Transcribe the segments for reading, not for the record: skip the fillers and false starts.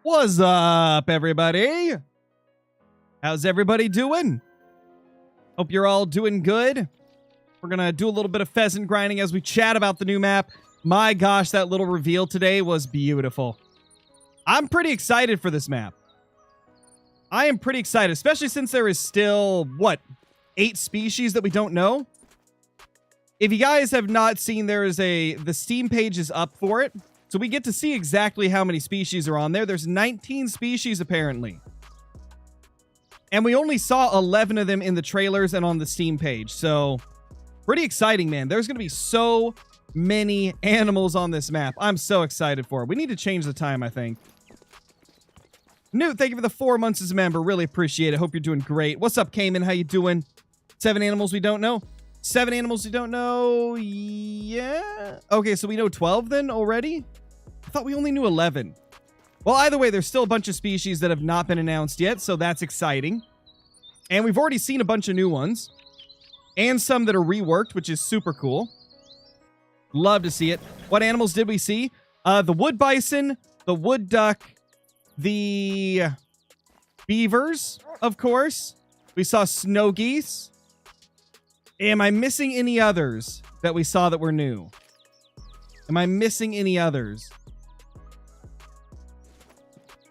What's up, everybody? How's everybody doing? Hope you're all doing good. We're gonna do a little bit of pheasant grinding as we chat about the new map. My gosh, that little reveal today was beautiful. I'm pretty excited for this map. I am pretty excited, especially since there is still, what, 8 species that we don't know? If you guys have not seen, the Steam page is up for it. So we get to see exactly how many species are on there. There's 19 species, apparently. And we only saw 11 of them in the trailers and on the Steam page. So, pretty exciting, man. There's going to be so many animals on this map. I'm so excited for it. We need to change the time, I think. Newt, thank you for the 4 months as a member. Really appreciate it. Hope you're doing great. What's up, Cayman? How you doing? 7 animals we don't know? 7 animals we don't know? Yeah. Okay, so we know 12 then already? I thought we only knew 11. Well, either way, there's still a bunch of species that have not been announced yet, so that's exciting. And we've already seen a bunch of new ones. And some that are reworked, which is super cool. Love to see it. What animals did we see? The wood bison, the wood duck, the beavers, of course. We saw snow geese. Am I missing any others that we saw that were new? Am I missing any others?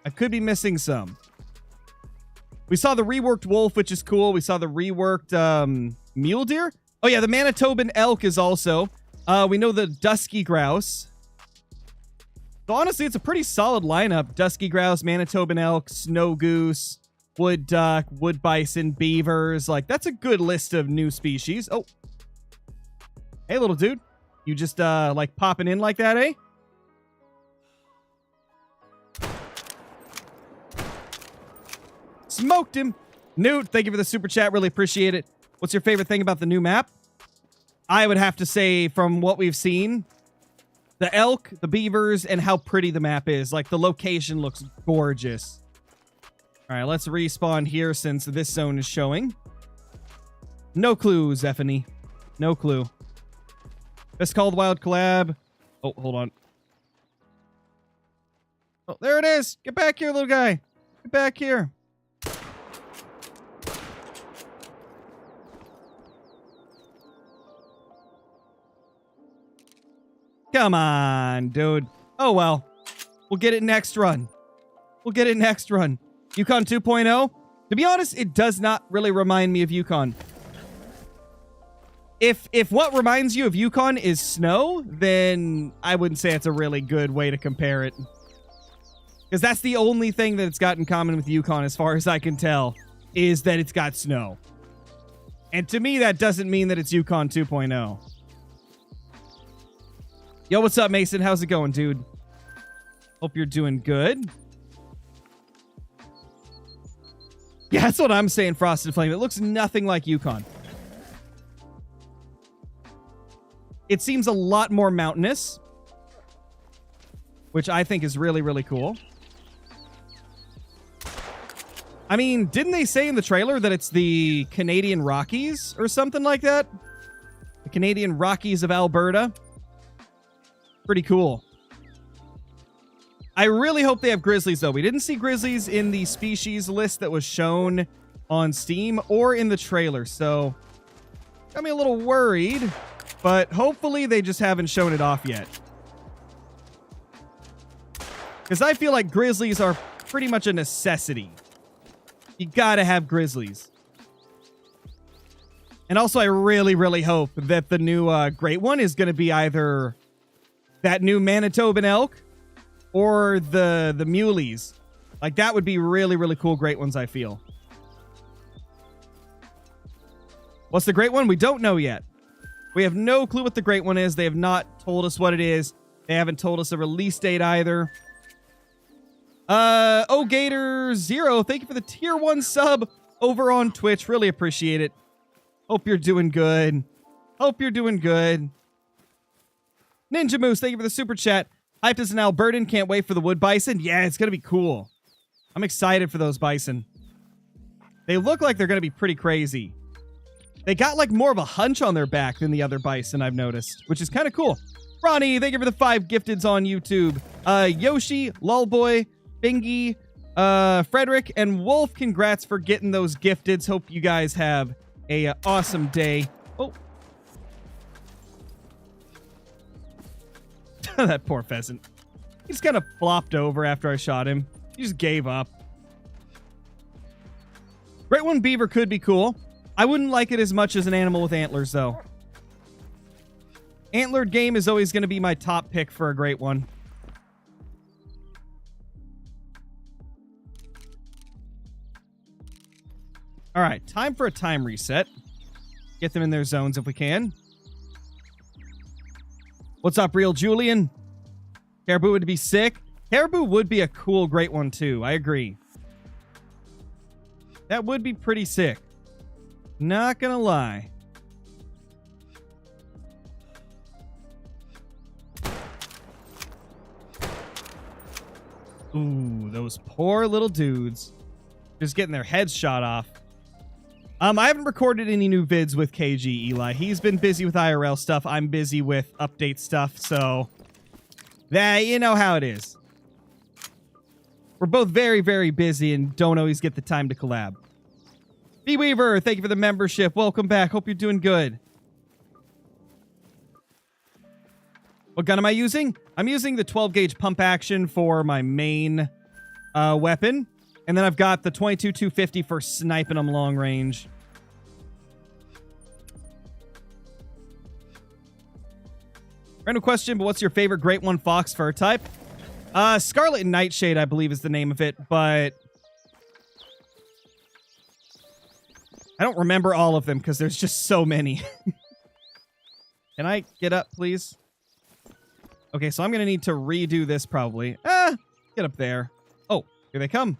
I could be missing some. We saw the reworked wolf, which is cool. We saw the reworked mule deer. Oh yeah, the Manitoban elk is also. We know the dusky grouse. So honestly, it's a pretty solid lineup. Dusky grouse, Manitoban elk, snow goose, wood duck, wood bison, beavers. Like, that's a good list of new species. Oh. Hey, little dude. You just, like, popping in like that, eh? Smoked him. Newt, thank you for the super chat. Really appreciate it. What's your favorite thing about the new map? I would have to say, from what we've seen, the elk, the beavers, and how pretty the map is. Like, the location looks gorgeous. All right, let's respawn here since this zone is showing. No clue, Zephany. No clue. Best Called Wild collab. Oh, hold on. Oh, there it is. Get back here, little guy. Get back here. Come on, dude. Oh, well. We'll get it next run. We'll get it next run. Yukon 2.0? To be honest, it does not really remind me of Yukon. If what reminds you of Yukon is snow, then I wouldn't say it's a really good way to compare it. Because that's the only thing that it's got in common with Yukon, as far as I can tell, is that it's got snow. And to me, that doesn't mean that it's Yukon 2.0. Yo, what's up, Mason? How's it going, dude? Hope you're doing good. Yeah, that's what I'm saying, Frosted Flame. It looks nothing like Yukon. It seems a lot more mountainous, which I think is really, really cool. I mean, didn't they say in the trailer that it's the Canadian Rockies or something like that? The Canadian Rockies of Alberta. Pretty cool. I really hope they have grizzlies, though. We didn't see grizzlies in the species list that was shown on Steam or in the trailer, so got me a little worried, but hopefully they just haven't shown it off yet. Because I feel like grizzlies are pretty much a necessity. You gotta have grizzlies. And also, I really, really hope that the new great one is going to be either that new Manitoban elk or the muleys. Like, that would be really, really cool great ones, I feel. What's the great one? We don't know yet. We have no clue what the great one is. They have not told us what it is. They haven't told us a release date either. Gator0, thank you for the tier 1 sub over on Twitch. Really appreciate it. Hope you're doing good. Hope you're doing good. Ninja Moose, thank you for the super chat. Hyped as an Albertan, can't wait for the wood bison. Yeah, it's going to be cool. I'm excited for those bison. They look like they're going to be pretty crazy. They got like more of a hunch on their back than the other bison, I've noticed, which is kind of cool. Ronnie, thank you for the 5 gifteds on YouTube. Yoshi, Lolboy, Bingy, Frederick, and Wolf, congrats for getting those gifteds. Hope you guys have a awesome day. Oh. That poor pheasant. He just kind of flopped over after I shot him. He just gave up. Great one beaver could be cool. I wouldn't like it as much as an animal with antlers, though. Antlered game is always going to be my top pick for a great one. All right, time for a time reset. Get them in their zones if we can. What's up, Real Julian? Caribou would be sick. Caribou would be a cool, great one, too. I agree. That would be pretty sick. Not gonna lie. Ooh, those poor little dudes. Just getting their heads shot off. I haven't recorded any new vids with KG, Eli. He's been busy with IRL stuff. I'm busy with update stuff, so... you know how it is. We're both very, very busy and don't always get the time to collab. B Weaver, thank you for the membership. Welcome back. Hope you're doing good. What gun am I using? I'm using the 12-gauge pump action for my main weapon. And then I've got the 22-250 for sniping them long range. Random question, but what's your favorite Great One Fox fur type? Scarlet Nightshade, I believe, is the name of it, but I don't remember all of them because there's just so many. Can I get up, please? Okay, so I'm going to need to redo this probably. Get up there. Oh, here they come.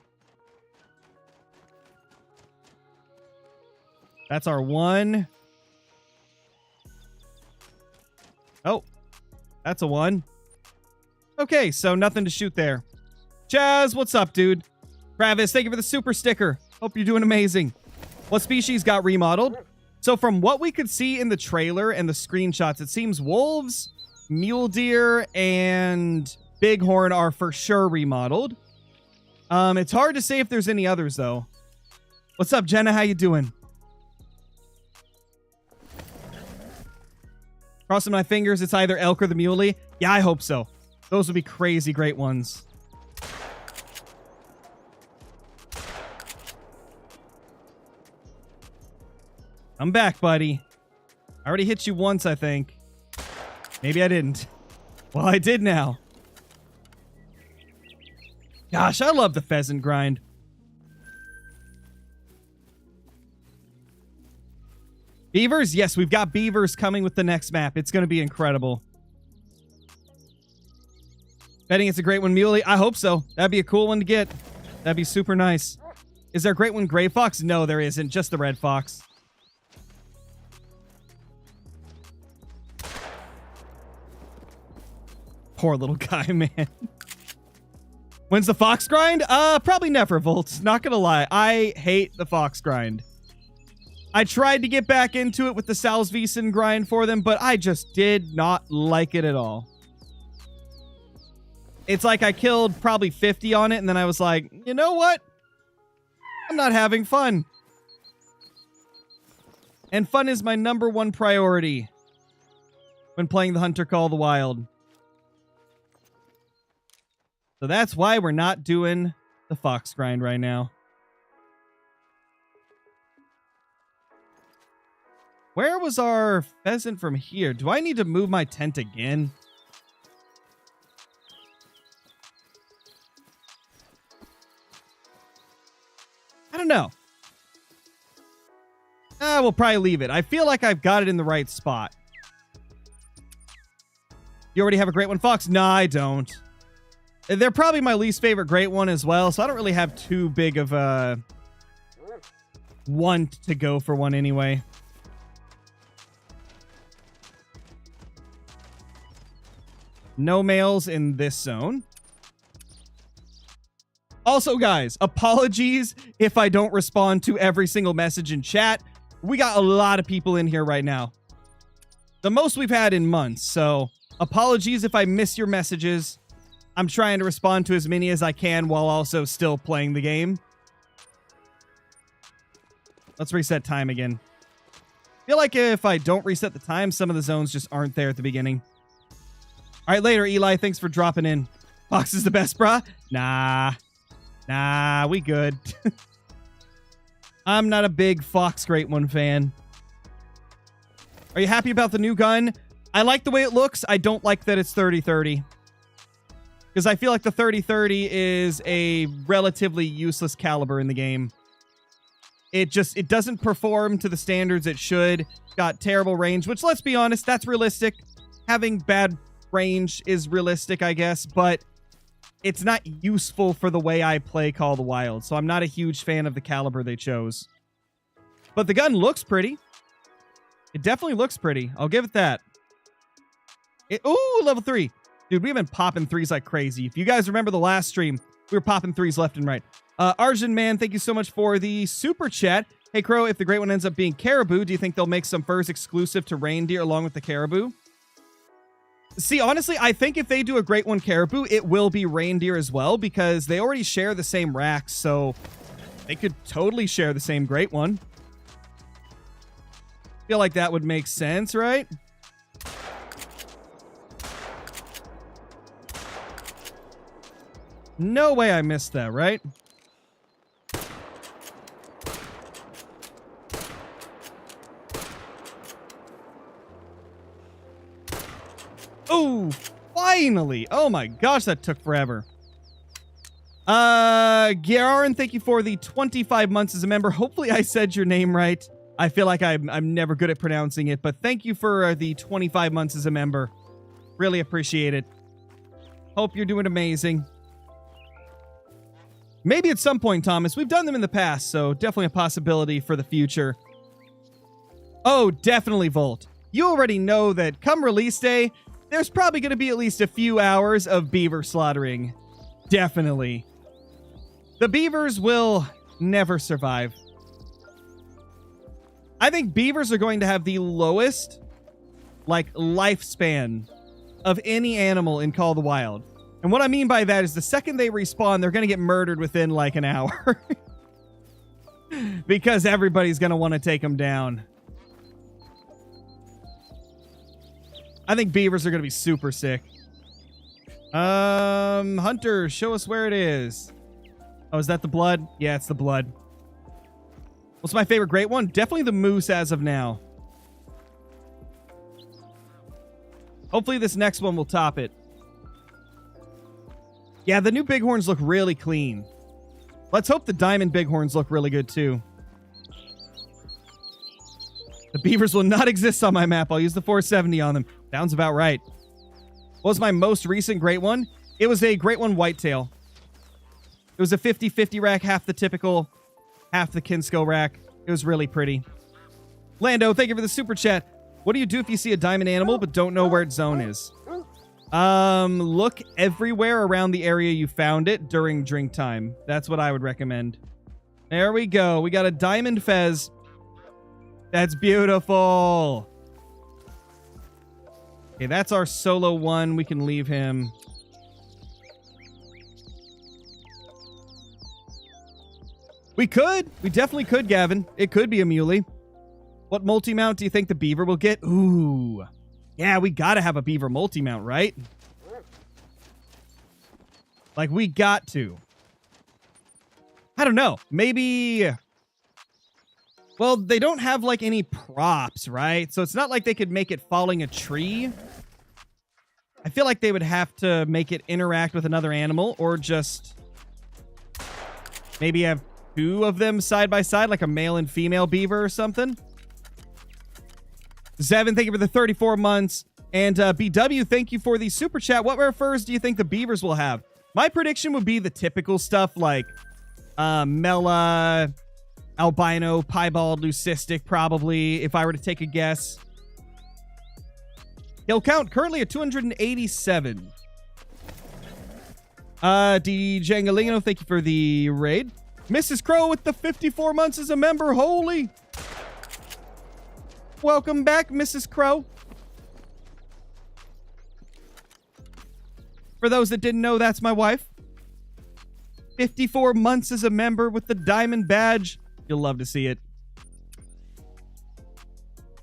That's our one. Oh, that's a one. Okay, so nothing to shoot there. Chaz, what's up, dude? Travis, thank you for the super sticker. Hope you're doing amazing. What species got remodeled? So from what we could see in the trailer and the screenshots, it seems wolves, mule deer, and bighorn are for sure remodeled. It's hard to say if there's any others, though. What's up, Jenna? How you doing? Crossing my fingers, it's either elk or the muley. Yeah, I hope so. Those would be crazy great ones. I'm back, buddy. I already hit you once, I think. Maybe I didn't. Well, I did now. Gosh, I love the pheasant grind. Beavers? Yes, we've got beavers coming with the next map. It's going to be incredible. Betting it's a great one, muley. I hope so. That'd be a cool one to get. That'd be super nice. Is there a great one, gray fox? No, there isn't. Just the red fox. Poor little guy, man. When's the fox grind? Probably never, Volt. Not gonna lie. I hate the fox grind. I tried to get back into it with the Salsvisen grind for them, but I just did not like it at all. It's like I killed probably 50 on it, and then I was like, you know what? I'm not having fun. And fun is my #1 priority when playing the Hunter Call of the Wild. So that's why we're not doing the fox grind right now. Where was our pheasant from here? Do I need to move my tent again? I don't know. We'll probably leave it. I feel like I've got it in the right spot. You already have a great one, Fox? Nah, I don't. They're probably my least favorite great one as well, so I don't really have too big of a want to go for one anyway. No males in this zone. Also, guys, apologies if I don't respond to every single message in chat. We got a lot of people in here right now. The most we've had in months, so apologies if I miss your messages. I'm trying to respond to as many as I can while also still playing the game. Let's reset time again. I feel like if I don't reset the time, some of the zones just aren't there at the beginning. All right, later, Eli. Thanks for dropping in. Fox is the best, brah? Nah, we good. I'm not a big Fox Great One fan. Are you happy about the new gun? I like the way it looks. I don't like that it's 30-30. Because I feel like the 30-30 is a relatively useless caliber in the game. It doesn't perform to the standards it should. Got terrible range, which, let's be honest, that's realistic. Having bad range is realistic, I guess, but it's not useful for the way I play Call of the Wild, so I'm not a huge fan of the caliber they chose. But the gun looks pretty. It definitely looks pretty. I'll give it that. Ooh, level 3. Dude, we've been popping 3s like crazy. If you guys remember the last stream, we were popping 3s left and right. Arjun Man, thank you so much for the super chat. Hey, Crow, if the Great One ends up being Caribou, do you think they'll make some furs exclusive to reindeer along with the Caribou? See, honestly, I think if they do a Great One Caribou, it will be reindeer as well, because they already share the same racks, so they could totally share the same Great One. Feel like that would make sense, right? No way I missed that, right? Oh, finally. Oh my gosh, that took forever. Garen, thank you for the 25 months as a member. Hopefully I said your name right. I feel like I'm never good at pronouncing it, but thank you for the 25 months as a member. Really appreciate it. Hope you're doing amazing. Maybe at some point, Thomas. We've done them in the past, so definitely a possibility for the future. Oh, definitely Volt. You already know that come release day, there's probably going to be at least a few hours of beaver slaughtering. Definitely. The beavers will never survive. I think beavers are going to have the lowest, lifespan of any animal in Call of the Wild. And what I mean by that is the second they respawn, they're going to get murdered within an hour. Because everybody's going to want to take them down. I think beavers are going to be super sick. Hunter, show us where it is. Oh, is that the blood? Yeah, it's the blood. What's my favorite Great One? Definitely the moose as of now. Hopefully this next one will top it. Yeah, the new bighorns look really clean. Let's hope the diamond bighorns look really good too. The beavers will not exist on my map. I'll use the 470 on them. Sounds about right. What was my most recent Great One? It was a Great One whitetail. It was a 50-50 rack, half the typical, half the Kinsko rack. It was really pretty. Lando, thank you for the super chat. What do you do if you see a diamond animal but don't know where its zone is? Look everywhere around the area you found it during drink time. That's what I would recommend. There we go. We got a diamond fez. That's beautiful. Okay, that's our solo one. We can leave him. We could. We definitely could, Gavin. It could be a muley. What multi-mount do you think the beaver will get? Ooh. Yeah, we gotta have a beaver multi-mount, right? We got to. I don't know. Maybe... Well, they don't have, any props, right? So it's not like they could make it falling a tree. I feel like they would have to make it interact with another animal, or just... maybe have two of them side by side, like a male and female beaver or something. Zevin, thank you for the 34 months. And BW, thank you for the super chat. What rare furs do you think the beavers will have? My prediction would be the typical stuff like Mela, albino, piebald, leucistic, probably, if I were to take a guess. He'll count currently at 287. D'Jangalino, thank you for the raid. Mrs. Crow with the 54 months as a member. Holy. Welcome back, Mrs. Crow. For those that didn't know, that's my wife. 54 months as a member with the diamond badge. You'll love to see it.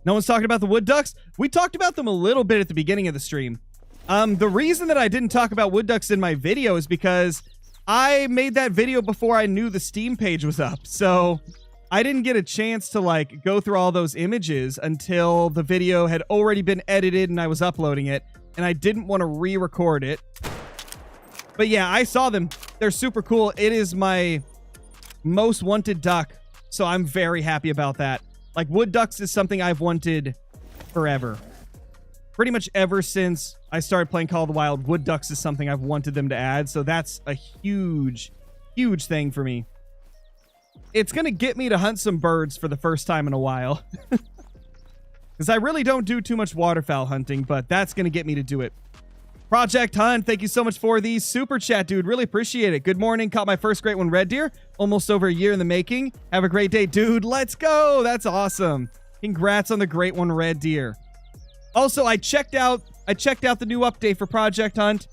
No one's talking about the wood ducks? We talked about them a little bit at the beginning of the stream. The reason that I didn't talk about wood ducks in my video is because I made that video before I knew the Steam page was up. So I didn't get a chance to like go through all those images until the video had already been edited and I was uploading it. And I didn't want to re-record it. But yeah, I saw them. They're super cool. It is my most wanted duck. So I'm very happy about that. Like, wood ducks is something I've wanted forever. Pretty much ever since I started playing Call of the Wild, wood ducks is something I've wanted them to add. So that's a huge, huge thing for me. It's going to get me to hunt some birds for the first time in a while. Because I really don't do too much waterfowl hunting, but that's going to get me to do it. Project Hunt, thank you so much for the super chat, dude. Really appreciate it. Good morning. Caught my first great one red deer. Almost over a year in the making. Have a great day, dude. Let's go. That's awesome. Congrats on the great one red deer. Also, I checked out the new update for Project Hunt.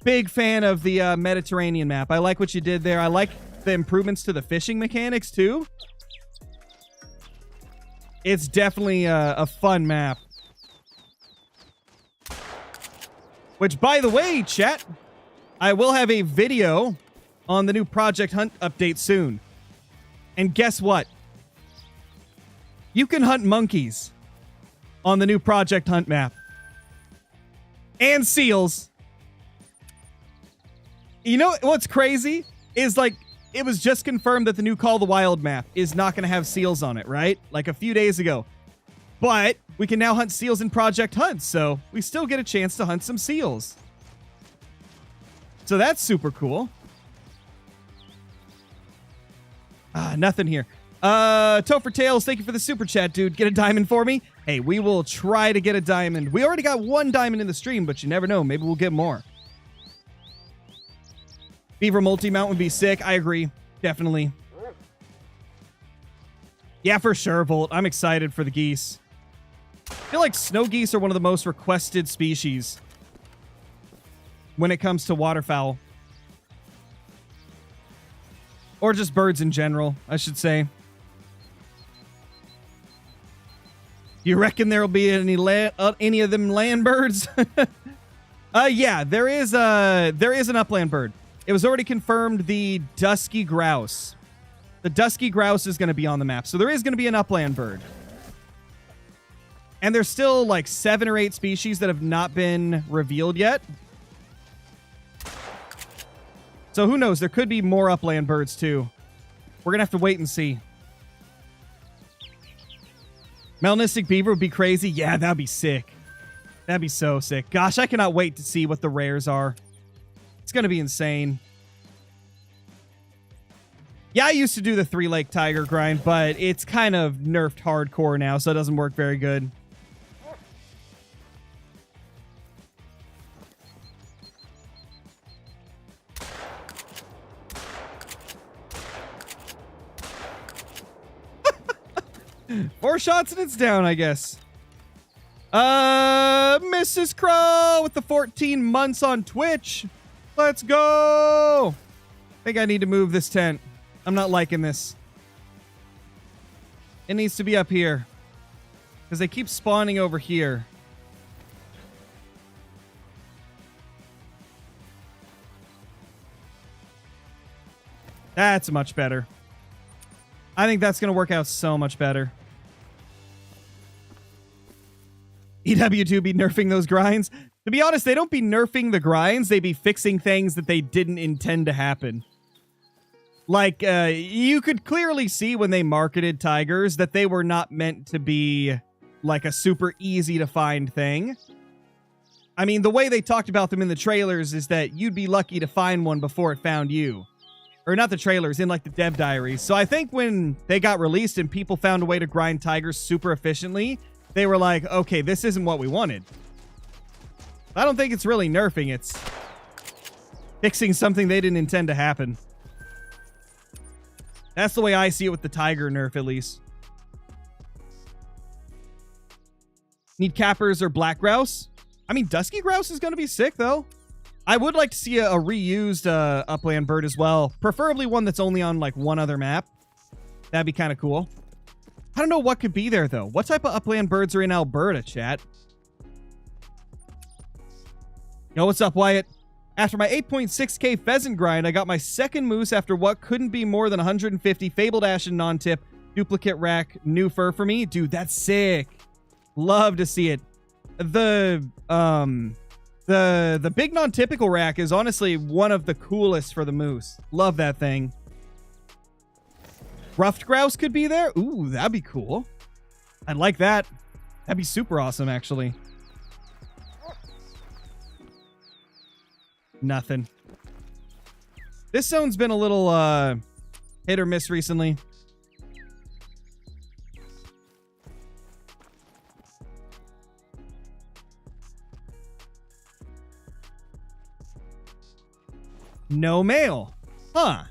Big fan of the Mediterranean map. I like what you did there. I like the improvements to the fishing mechanics too. It's definitely a fun map. Which, by the way, chat, I will have a video on the new Project Hunt update soon. And guess what? You can hunt monkeys on the new Project Hunt map. And seals. You know what's crazy? Is like, it was just confirmed that the new Call of the Wild map is not going to have seals on it, right? Like a few days ago. But we can now hunt seals in Project Hunt, so we still get a chance to hunt some seals. So that's super cool. Nothing here. Topher Tails, thank you for the super chat, dude. Get a diamond for me? Hey, we will try to get a diamond. We already got one diamond in the stream, but you never know. Maybe we'll get more. Beaver multi-mount would be sick. I agree. Definitely. Yeah, for sure, Volt. I'm excited for the geese. I feel like snow geese are one of the most requested species when it comes to waterfowl. Or just birds in general, I should say. You reckon there'll be any of them land birds? Yeah, there is an upland bird. It was already confirmed, the dusky grouse. The dusky grouse is going to be on the map. So there is going to be an upland bird. And there's still like 7 or 8 species that have not been revealed yet. So who knows? There could be more upland birds too. We're going to have to wait and see. Melanistic beaver would be crazy. Yeah, that'd be sick. That'd be so sick. Gosh, I cannot wait to see what the rares are. It's going to be insane. Yeah, I used to do the 3-lake tiger grind, but it's kind of nerfed hardcore now, so it doesn't work very good. Four shots and it's down, I guess. Mrs. Crow with the 14 months on Twitch. Let's go. I think I need to move this tent. I'm not liking this. It needs to be up here. Because they keep spawning over here. That's much better. I think that's going to work out so much better. EW2 be nerfing those grinds. To be honest, they don't be nerfing the grinds. They be fixing things that they didn't intend to happen. Like, you could clearly see when they marketed tigers that they were not meant to be like a super easy to find thing. I mean, the way they talked about them in the trailers is that you'd be lucky to find one before it found you. Or not the trailers, in like the dev diaries. So I think when they got released and people found a way to grind tigers super efficiently, they were like, okay, this isn't what we wanted. I don't think it's really nerfing. It's fixing something they didn't intend to happen. That's the way I see it with the tiger nerf, at least. Need cappers or black grouse? I mean, dusky grouse is going to be sick, though. I would like to see a reused upland bird as well. Preferably one that's only on like one other map. That'd be kind of cool. I don't know what could be there, though. What type of upland birds are in Alberta, chat? Yo, what's up, Wyatt? After my 8.6k pheasant grind, I got my second moose after what couldn't be more than 150 fabled ash and non-tip duplicate rack new fur for me. Dude, that's sick. Love to see it. The big non-typical rack is honestly one of the coolest for the moose. Love that thing. Ruffed grouse could be there. Ooh, that'd be cool. I'd like that. That'd be super awesome, actually. Nothing. This zone's been a little hit or miss recently. No mail. Huh.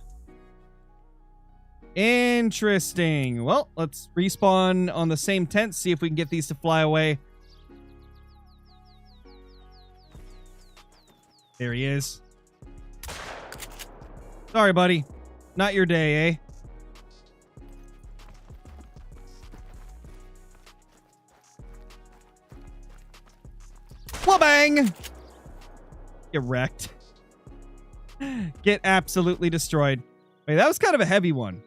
Interesting. Well, let's respawn on the same tent, see if we can get these to fly away. There he is. Sorry, buddy. Not your day, eh? Wha-bang! Get wrecked. Get absolutely destroyed. Wait, that was kind of a heavy one.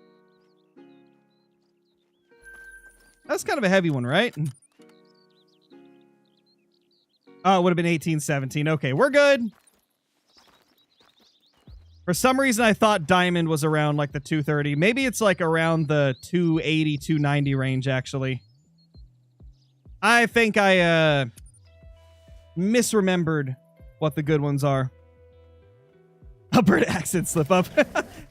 That's kind of a heavy one, right? Oh, it would have been 1817. Okay, we're good. For some reason, I thought diamond was around like the 230. Maybe it's like around the 280, 290 range, actually. I think I misremembered what the good ones are. Alberta accent slip up.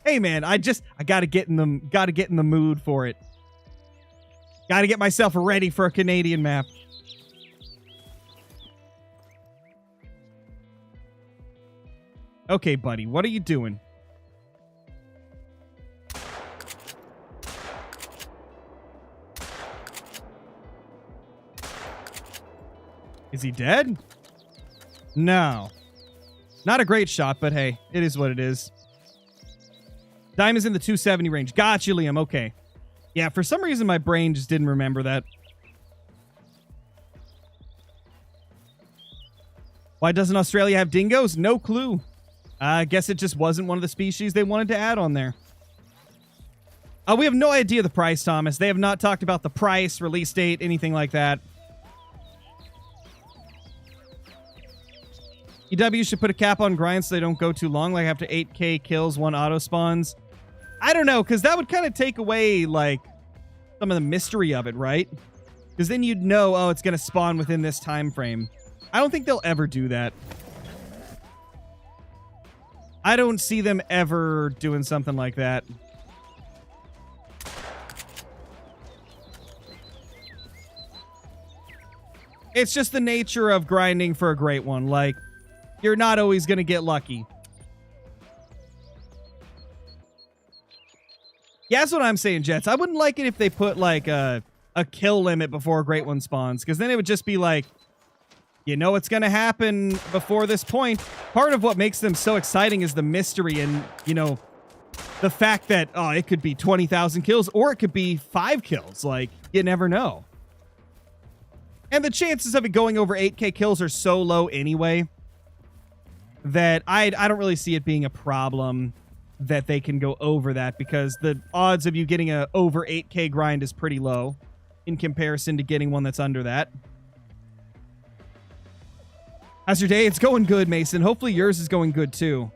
Hey man, I gotta get in the mood for it. Gotta get myself ready for a Canadian map. Okay, buddy, what are you doing? Is he dead? No. Not a great shot, but hey, it is what it is. Diamond's in the 270 range. Gotcha, Liam. Okay. Yeah, for some reason, my brain just didn't remember that. Why doesn't Australia have dingoes? No clue. I guess it just wasn't one of the species they wanted to add on there. We have no idea the price, Thomas. They have not talked about the price, release date, anything like that. EW should put a cap on grinds so they don't go too long, like after 8k kills, 1 auto spawns. I don't know, because that would kind of take away, like, some of the mystery of it, right? Because then you'd know, oh, it's going to spawn within this time frame. I don't think they'll ever do that. I don't see them ever doing something like that. It's just the nature of grinding for a great one. Like, you're not always going to get lucky. Yeah, that's what I'm saying, Jets. I wouldn't like it if they put, like, a kill limit before a great one spawns. Because then it would just be like, you know what's going to happen before this point. Part of what makes them so exciting is the mystery and, you know, the fact that, oh, it could be 20,000 kills or it could be 5 kills. Like, you never know. And the chances of it going over 8k kills are so low anyway that I don't really see it being a problem that they can go over that, because the odds of you getting a over 8k grind is pretty low in comparison to getting one that's under that. How's your day? It's going good, Mason. Hopefully yours is going good too.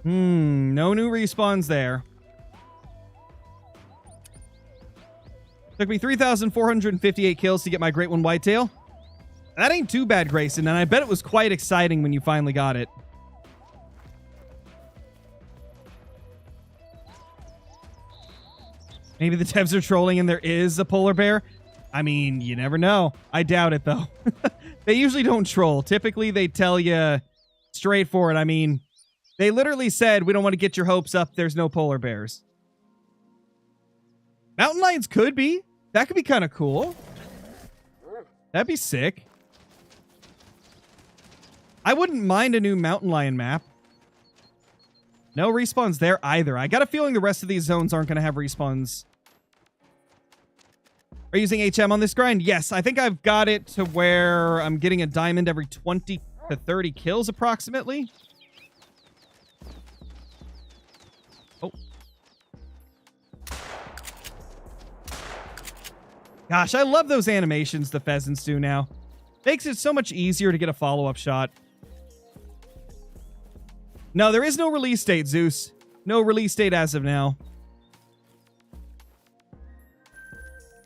No new respawns there. Took me 3,458 kills to get my Great One Whitetail. That ain't too bad, Grayson, and I bet it was quite exciting when you finally got it. Maybe the devs are trolling and there is a polar bear. I mean, you never know. I doubt it, though. They usually don't troll. Typically, they tell you straightforward. I mean, they literally said, we don't want to get your hopes up. There's no polar bears. Mountain lions could be. That could be kind of cool. That'd be sick. I wouldn't mind a new mountain lion map. No respawns there either. I got a feeling the rest of these zones aren't going to have respawns. Are you using HM on this grind? Yes, I think I've got it to where I'm getting a diamond every 20 to 30 kills approximately. Oh. Gosh, I love those animations the pheasants do now. Makes it so much easier to get a follow-up shot. No, there is no release date, Zeus. No release date as of now.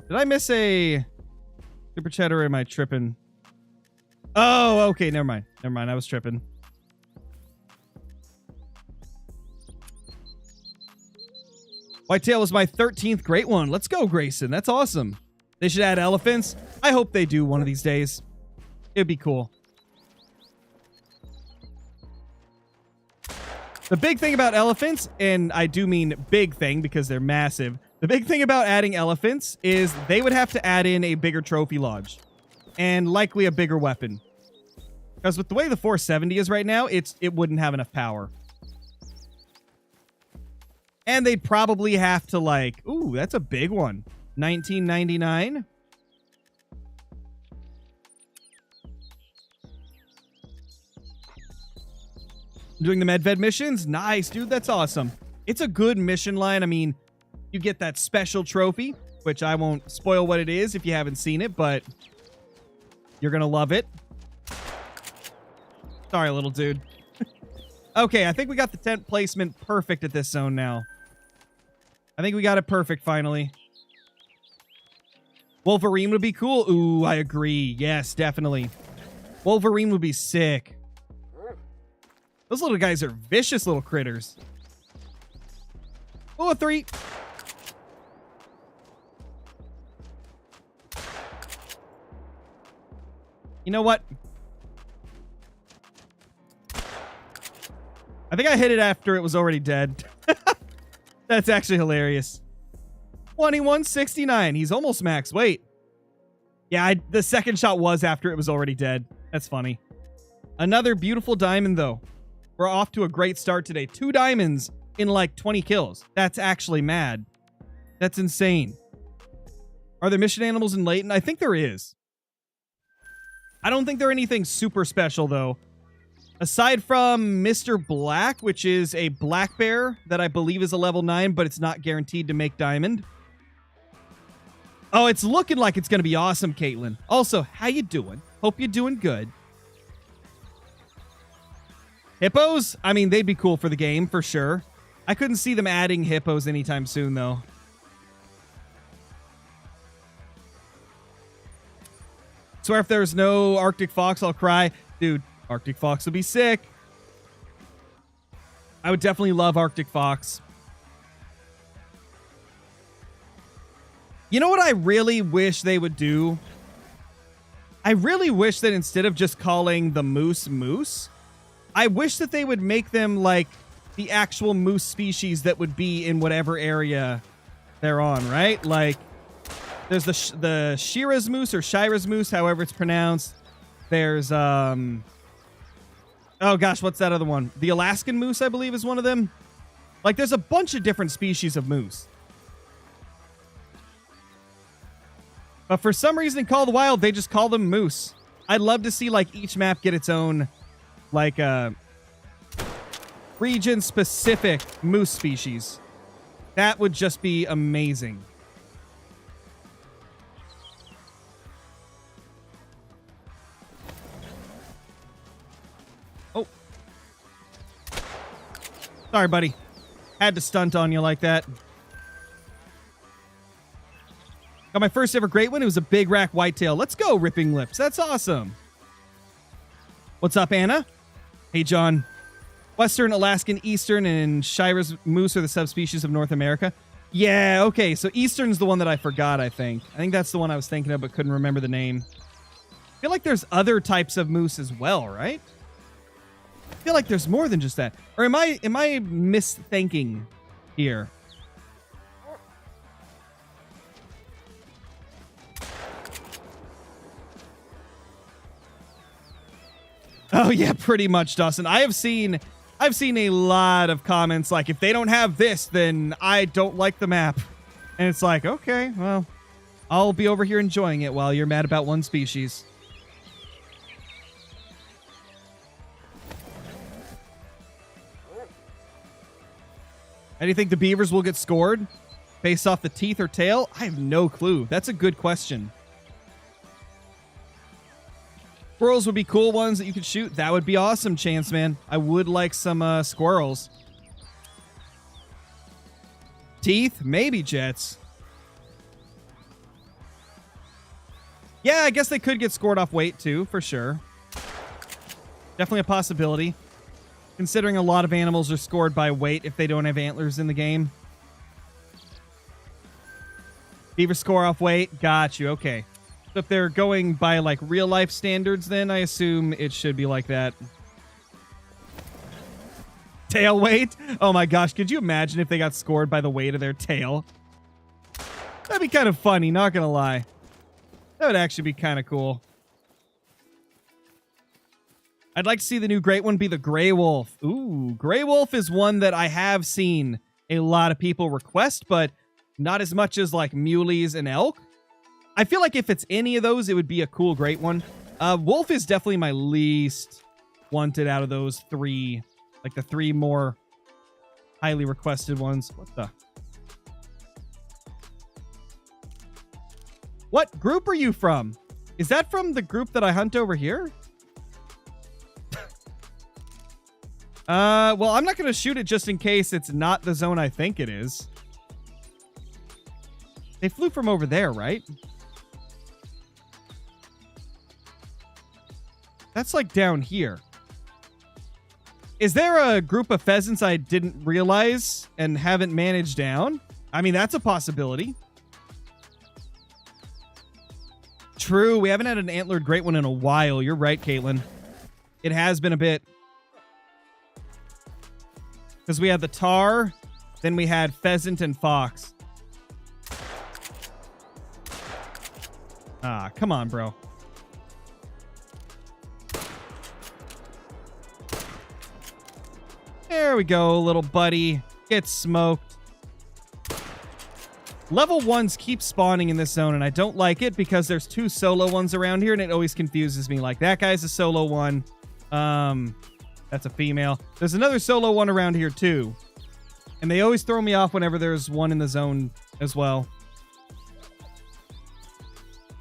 Did I miss a super chat or am I tripping? Oh, okay. Never mind. Never mind. I was tripping. Whitetail was my 13th great one. Let's go, Grayson. That's awesome. They should add elephants. I hope they do one of these days. It'd be cool. The big thing about elephants, and I do mean big thing because they're massive. The big thing about adding elephants is they would have to add in a bigger trophy lodge and likely a bigger weapon. Because with the way the 470 is right now, it wouldn't have enough power. And they'd probably have to like, ooh, that's a big one. 1999. Doing the MedVed missions? Nice, dude. That's awesome. It's a good mission line. I mean, you get that special trophy, which I won't spoil what it is if you haven't seen it, but you're going to love it. Sorry, little dude. Okay, I think we got the tent placement perfect at this zone now. I think we got it perfect finally. Wolverine would be cool. Ooh, I agree. Yes, definitely. Wolverine would be sick. Those little guys are vicious little critters. Oh, a 3. You know what? I think I hit it after it was already dead. That's actually hilarious. 2169. He's almost max weight. Yeah, the second shot was after it was already dead. That's funny. Another beautiful diamond, though. We're off to a great start today. 2 diamonds in like 20 kills. That's actually mad. That's insane. Are there mission animals in Layton? I think there is. I don't think they're anything super special, though. Aside from Mr. Black, which is a black bear that I believe is a level 9, but it's not guaranteed to make diamond. Oh, it's looking like it's going to be awesome, Caitlin. Also, how you doing? Hope you're doing good. Hippos? I mean, they'd be cool for the game, for sure. I couldn't see them adding hippos anytime soon, though. Swear if there's no Arctic Fox, I'll cry. Dude, Arctic Fox would be sick. I would definitely love Arctic Fox. You know what I really wish they would do? I really wish that instead of just calling the moose moose, I wish that they would make them like the actual moose species that would be in whatever area they're on, right? Like, there's the Shira's moose or Shira's moose, however it's pronounced. There's, oh gosh, what's that other one? The Alaskan moose, I believe, is one of them. Like, there's a bunch of different species of moose. But for some reason in Call of the Wild, they just call them moose. I'd love to see, like, each map get its own, like, region-specific moose species. That would just be amazing. Oh. Sorry, buddy. Had to stunt on you like that. Got my first ever great one. It was a big rack whitetail. Let's go, Ripping Lips. That's awesome. What's up, Anna? Hey, John. Western, Alaskan, Eastern, and Shira's moose are the subspecies of North America. Yeah, okay. So Eastern's the one that I forgot, I think. I think that's the one I was thinking of, but couldn't remember the name. I feel like there's other types of moose as well, right? I feel like there's more than just that. Or am I misthinking here? Oh yeah, pretty much, Dawson. I've seen a lot of comments like, if they don't have this, then I don't like the map. And it's like, okay, well, I'll be over here enjoying it while you're mad about one species. And do you think the beavers will get scored based off the teeth or tail? I have no clue. That's a good question. Squirrels would be cool ones that you could shoot. That would be awesome, Chance, man. I would like some squirrels. Teeth? Maybe jets. Yeah, I guess they could get scored off weight, too, for sure. Definitely a possibility. Considering a lot of animals are scored by weight if they don't have antlers in the game. Beaver score off weight? Got you, okay. So if they're going by, like, real-life standards, then I assume it should be like that. Tail weight? Oh my gosh, could you imagine if they got scored by the weight of their tail? That'd be kind of funny, not gonna lie. That would actually be kind of cool. I'd like to see the new great one be the gray wolf. Ooh, gray wolf is one that I have seen a lot of people request, but not as much as, like, muleys and elk. I feel like if it's any of those, it would be a cool, great one. Wolf is definitely my least wanted out of those three. Like the three more highly requested ones. What the? What group are you from? Is that from the group that I hunt over here? Well, I'm not going to shoot it just in case it's not the zone I think it is. They flew from over there, right? That's like down here. Is there a group of pheasants I didn't realize and haven't managed down? I mean, that's a possibility. True, we haven't had an antlered great one in a while. You're right, Caitlin. It has been a bit. Because we had the tar, then we had pheasant and fox. Ah, come on, bro. There we go, little buddy. Get smoked. Level 1s keep spawning in this zone, and I don't like it because there's two solo ones around here, and it always confuses me. Like, that guy's a solo one. That's a female. There's another solo one around here, too. And they always throw me off whenever there's one in the zone as well.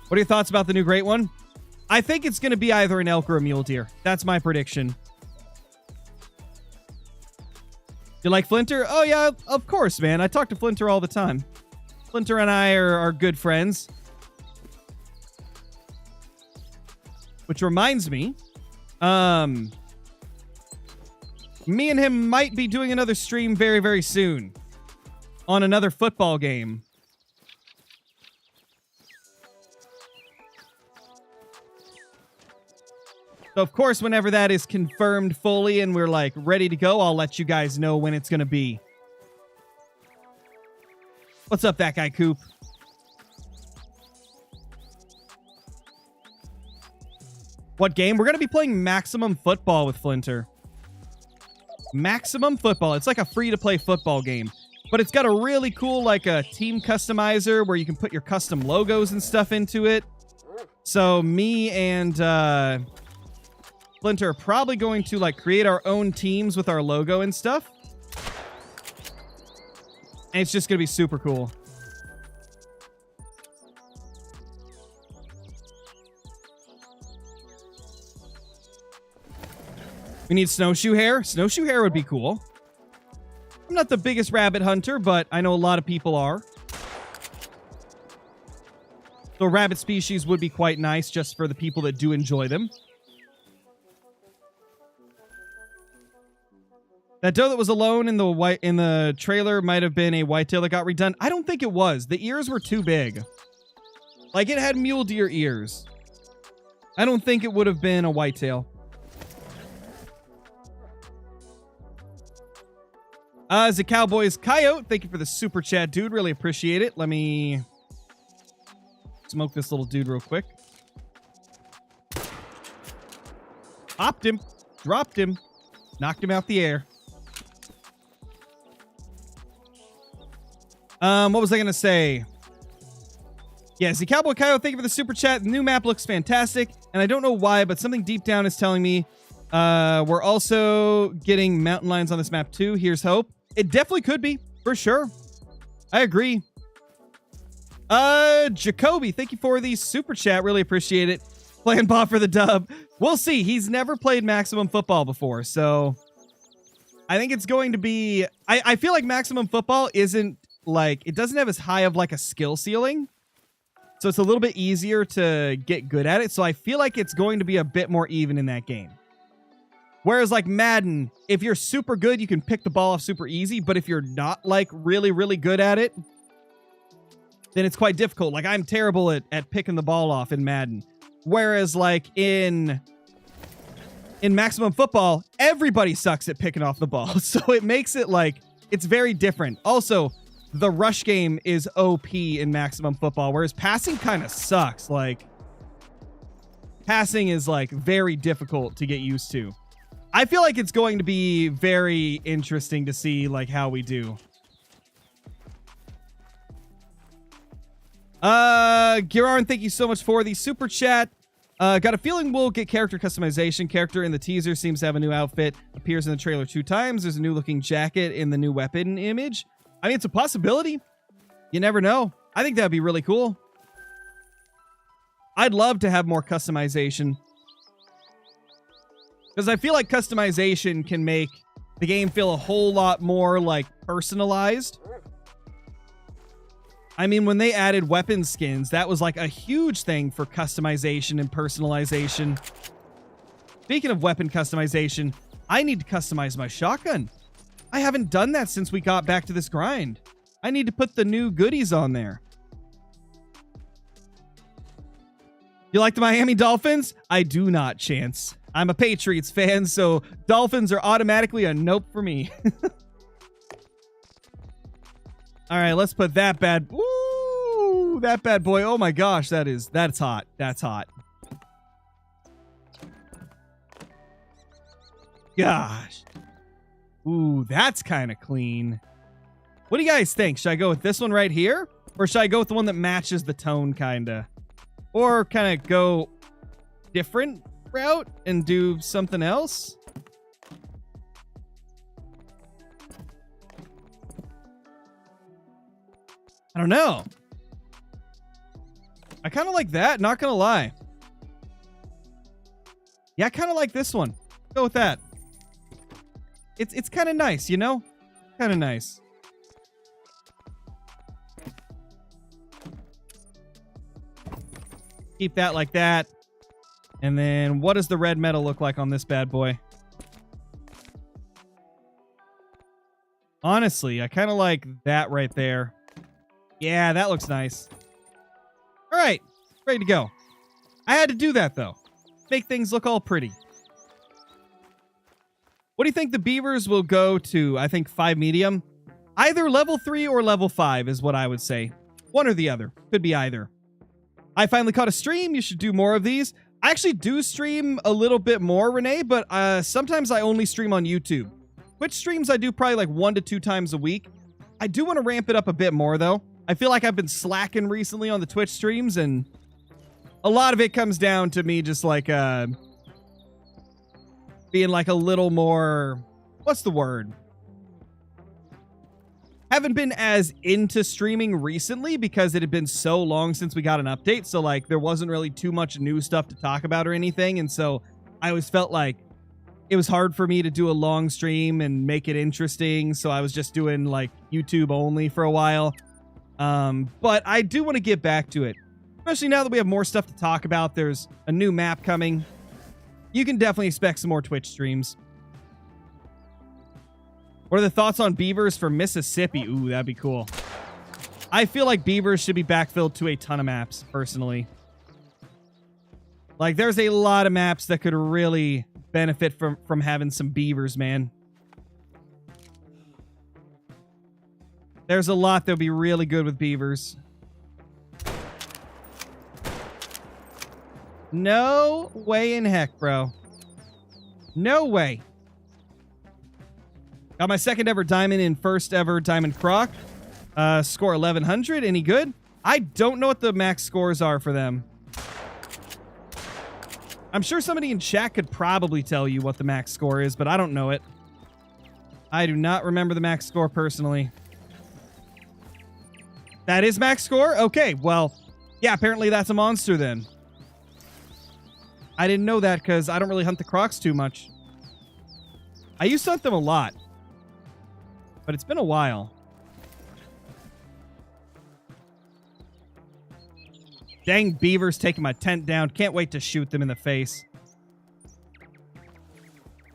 What are your thoughts about the new great one? I think it's going to be either an elk or a mule deer. That's my prediction. You like Flinter? Oh, yeah, of course, man. I talk to Flinter all the time. Flinter and I are good friends. Which reminds me, me and him might be doing another stream very, very soon on another football game. So, of course, whenever that is confirmed fully and we're, like, ready to go, I'll let you guys know when it's going to be. What's up, that guy, Coop? What game? We're going to be playing Maximum Football with Flinter. Maximum Football. It's like a free-to-play football game. But it's got a really cool, like, a team customizer where you can put your custom logos and stuff into it. So, me and, Flinter are probably going to, like, create our own teams with our logo and stuff. And it's just going to be super cool. We need snowshoe hair. Snowshoe hair would be cool. I'm not the biggest rabbit hunter, but I know a lot of people are. So rabbit species would be quite nice just for the people that do enjoy them. That doe that was alone in the trailer might have been a whitetail that got redone. I don't think it was. The ears were too big. Like, it had mule deer ears. I don't think it would have been a whitetail. The Cowboys Coyote, thank you for the super chat, dude. Really appreciate it. Let me smoke this little dude real quick. Popped him. Dropped him. Knocked him out the air. What was I going to say? Yeah, see, Cowboy Coyote, thank you for the super chat. The new map looks fantastic, and I don't know why, but something deep down is telling me we're also getting mountain lions on this map too. Here's hope. It definitely could be, for sure. I agree. Jacoby, thank you for the super chat. Really appreciate it. Playing bot for the dub. We'll see. He's never played Maximum Football before, so I think it's going to be... I feel like Maximum Football isn't like... It doesn't have as high of like a skill ceiling. So it's a little bit easier to get good at it. So I feel like it's going to be a bit more even in that game. Whereas like Madden, if you're super good, you can pick the ball off super easy. But if you're not like really, really good at it, then it's quite difficult. Like I'm terrible at picking the ball off in Madden. Whereas like in Maximum Football, everybody sucks at picking off the ball. So it makes it like, it's very different. Also, the rush game is OP in Maximum Football, whereas passing kind of sucks. Like, passing is, like, very difficult to get used to. I feel like it's going to be very interesting to see, like, how we do. Girarn, thank you so much for the super chat. Got a feeling we'll get character customization. Character in the teaser seems to have a new outfit. Appears in the trailer 2 times. There's a new looking jacket in the new weapon image. I mean, it's a possibility. You never know. I think that'd be really cool. I'd love to have more customization. Because I feel like customization can make the game feel a whole lot more, like, personalized. I mean, when they added weapon skins, that was, like, a huge thing for customization and personalization. Speaking of weapon customization, I need to customize my shotgun. I haven't done that since we got back to this grind. I need to put the new goodies on there. You like the Miami Dolphins? I do not, Chance. I'm a Patriots fan, so Dolphins are automatically a nope for me. All right, let's put that bad... Ooh, that bad boy. Oh my gosh, that's hot. That's hot. Gosh. Ooh, that's kind of clean. What do you guys think? Should I go with this one right here? Or should I go with the one that matches the tone, kind of? Or kind of go different route and do something else? I don't know. I kind of like that, not gonna lie. Yeah, I kind of like this one. Go with that. It's kind of nice, you know? Kind of nice. Keep that like that. And then what does the red metal look like on this bad boy? Honestly, I kind of like that right there. Yeah, that looks nice. All right, ready to go. I had to do that, though. Make things look all pretty. What do you think the beavers will go to? I think 5 medium. Either level 3 or level 5 is what I would say. One or the other. Could be either. I finally caught a stream. You should do more of these. I actually do stream a little bit more, Renee, but sometimes I only stream on YouTube. Twitch streams I do probably like 1 to 2 times a week. I do want to ramp it up a bit more, though. I feel like I've been slacking recently on the Twitch streams, and a lot of it comes down to me just like being like a little more, what's the word? Haven't been as into streaming recently because it had been so long since we got an update. So like there wasn't really too much new stuff to talk about or anything. And so I always felt like it was hard for me to do a long stream and make it interesting. So I was just doing like YouTube only for a while. But I do want to get back to it, especially now that we have more stuff to talk about. There's a new map coming. You can definitely expect some more Twitch streams. What are the thoughts on beavers for Mississippi? Ooh, that'd be cool. I feel like beavers should be backfilled to a ton of maps, personally. Like, there's a lot of maps that could really benefit from having some beavers, man. There's a lot that would be really good with beavers. No way in heck, bro. No way. Got my second ever diamond in first ever diamond croc. Score 1100. Any good? I don't know what the max scores are for them. I'm sure somebody in chat could probably tell you what the max score is, but I don't know it. I do not remember the max score personally. That is max score? Okay, well, yeah, apparently that's a monster then. I didn't know that because I don't really hunt the crocs too much. I used to hunt them a lot, but it's been a while. Dang beavers taking my tent down. Can't wait to shoot them in the face.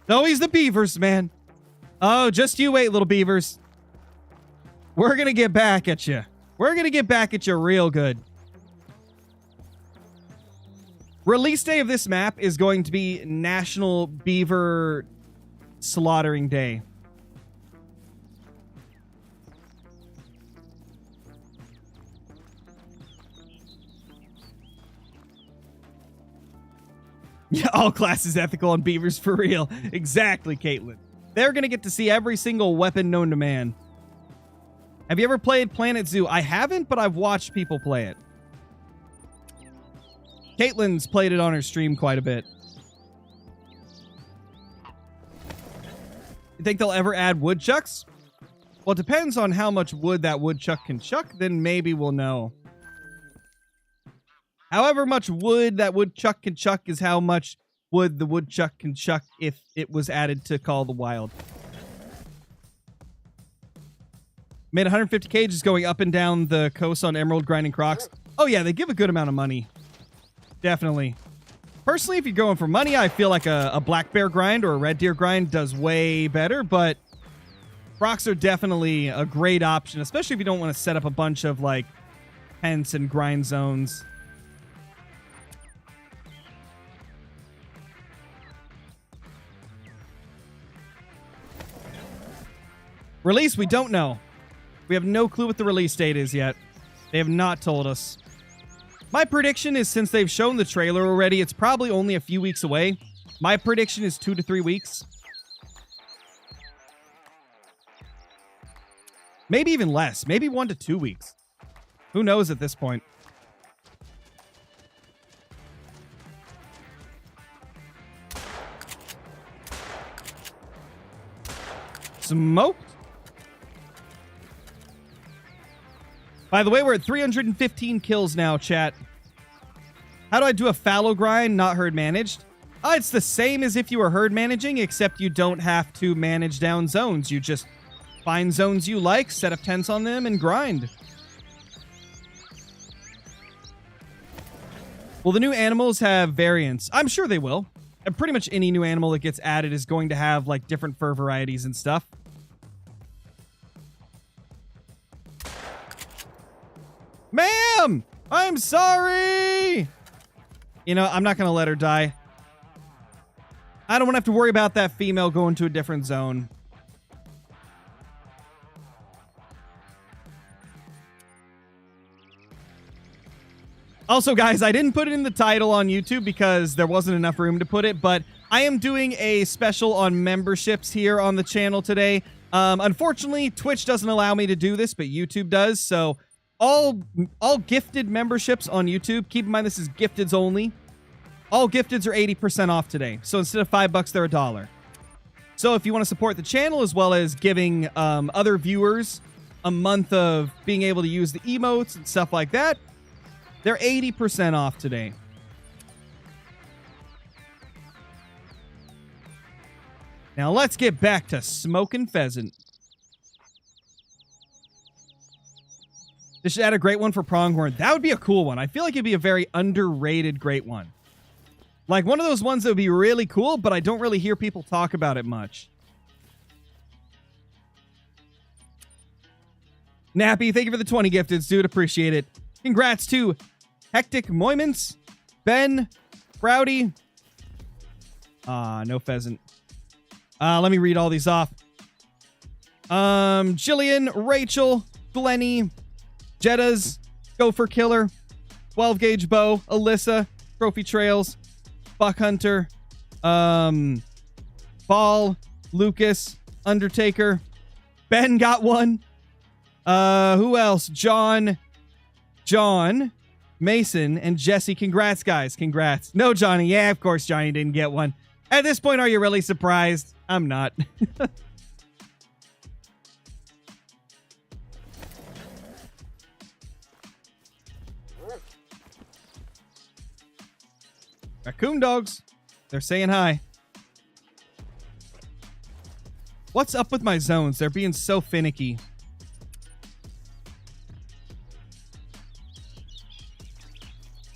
Always the beavers, man. Oh, just you wait, little beavers. We're going to get back at you. We're going to get back at you real good. Release day of this map is going to be National Beaver Slaughtering Day. Yeah, all classes ethical on beavers for real. Exactly, Caitlin. They're going to get to see every single weapon known to man. Have you ever played Planet Zoo? I haven't, but I've watched people play it. Caitlin's played it on her stream quite a bit. You think they'll ever add woodchucks? Well, it depends on how much wood that woodchuck can chuck, then maybe we'll know. However much wood that woodchuck can chuck is how much wood the woodchuck can chuck if it was added to Call of the Wild. Made 150k just going up and down the coast on Emerald grinding crocs. Oh yeah, they give a good amount of money. Definitely. Personally, if you're going for money, I feel like a black bear grind or a red deer grind does way better, but crocs are definitely a great option, especially if you don't want to set up a bunch of like tents and grind zones. Release, we don't know. We have no clue what the release date is yet. They have not told us. My prediction is since they've shown the trailer already, it's probably only a few weeks away. My prediction is 2 to 3 weeks. Maybe even less. Maybe 1 to 2 weeks. Who knows at this point? Smoked? By the way, we're at 315 kills now, chat. How do I do a fallow grind, not herd managed? It's the same as if you were herd managing, except you don't have to manage down zones. You just find zones you like, set up tents on them, and grind. Will the new animals have variants? I'm sure they will. And pretty much any new animal that gets added is going to have like different fur varieties and stuff. Ma'am! I'm sorry! You know, I'm not going to let her die. I don't want to have to worry about that female going to a different zone. Also, guys, I didn't put it in the title on YouTube because there wasn't enough room to put it, but I am doing a special on memberships here on the channel today. Unfortunately, Twitch doesn't allow me to do this, but YouTube does, so all gifted memberships on YouTube, keep in mind this is gifteds only. All gifteds are 80% off today. So instead of $5, they're $1. So if you want to support the channel as well as giving other viewers a month of being able to use the emotes and stuff like that, they're 80% off today. Now let's get back to smoking pheasant. This should add a great one for pronghorn. That would be a cool one. I feel like it'd be a very underrated great one. Like one of those ones that would be really cool, but I don't really hear people talk about it much. Nappy, thank you for the 20 gifteds, dude. Appreciate it. Congrats to Hectic Moymans, Ben, Rowdy. No pheasant. Let me read all these off. Jillian, Rachel, Glenny, Jetta's, Gopher Killer, 12 Gauge Bow, Alyssa, Trophy Trails, Buck Hunter, Ball, Lucas, Undertaker. Ben got one. Who else? John, Mason, and Jesse. Congrats, guys. Congrats. No, Johnny. Yeah, of course Johnny didn't get one. At this point, are you really surprised? I'm not. Raccoon dogs. They're saying hi. What's up with my zones? They're being so finicky.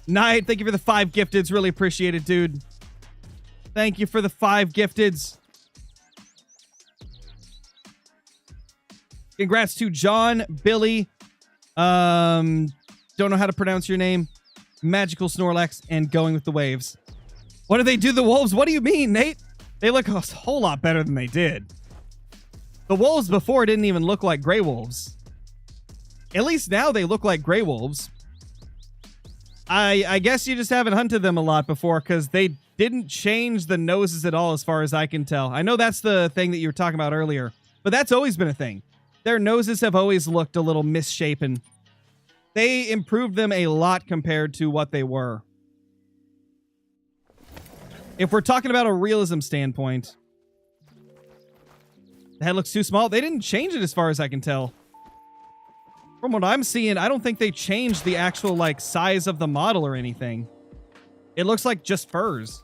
Knight, thank you for the 5 gifteds. Really appreciate it, dude. Thank you for the 5 gifteds. Congrats to John, Billy. Don't know how to pronounce your name. Magical Snorlax and Going with the Waves. What do they do to the wolves? What do you mean, Nate? They look a whole lot better than they did. The wolves before didn't even look like gray wolves. At least now they look like gray wolves. I guess you just haven't hunted them a lot before because they didn't change the noses at all as far as I can tell. I know that's the thing that you were talking about earlier, but that's always been a thing. Their noses have always looked a little misshapen. They improved them a lot compared to what they were. If we're talking about a realism standpoint, the head looks too small. They didn't change it as far as I can tell. From what I'm seeing, I don't think they changed the actual, like, size of the model or anything. It looks like just furs.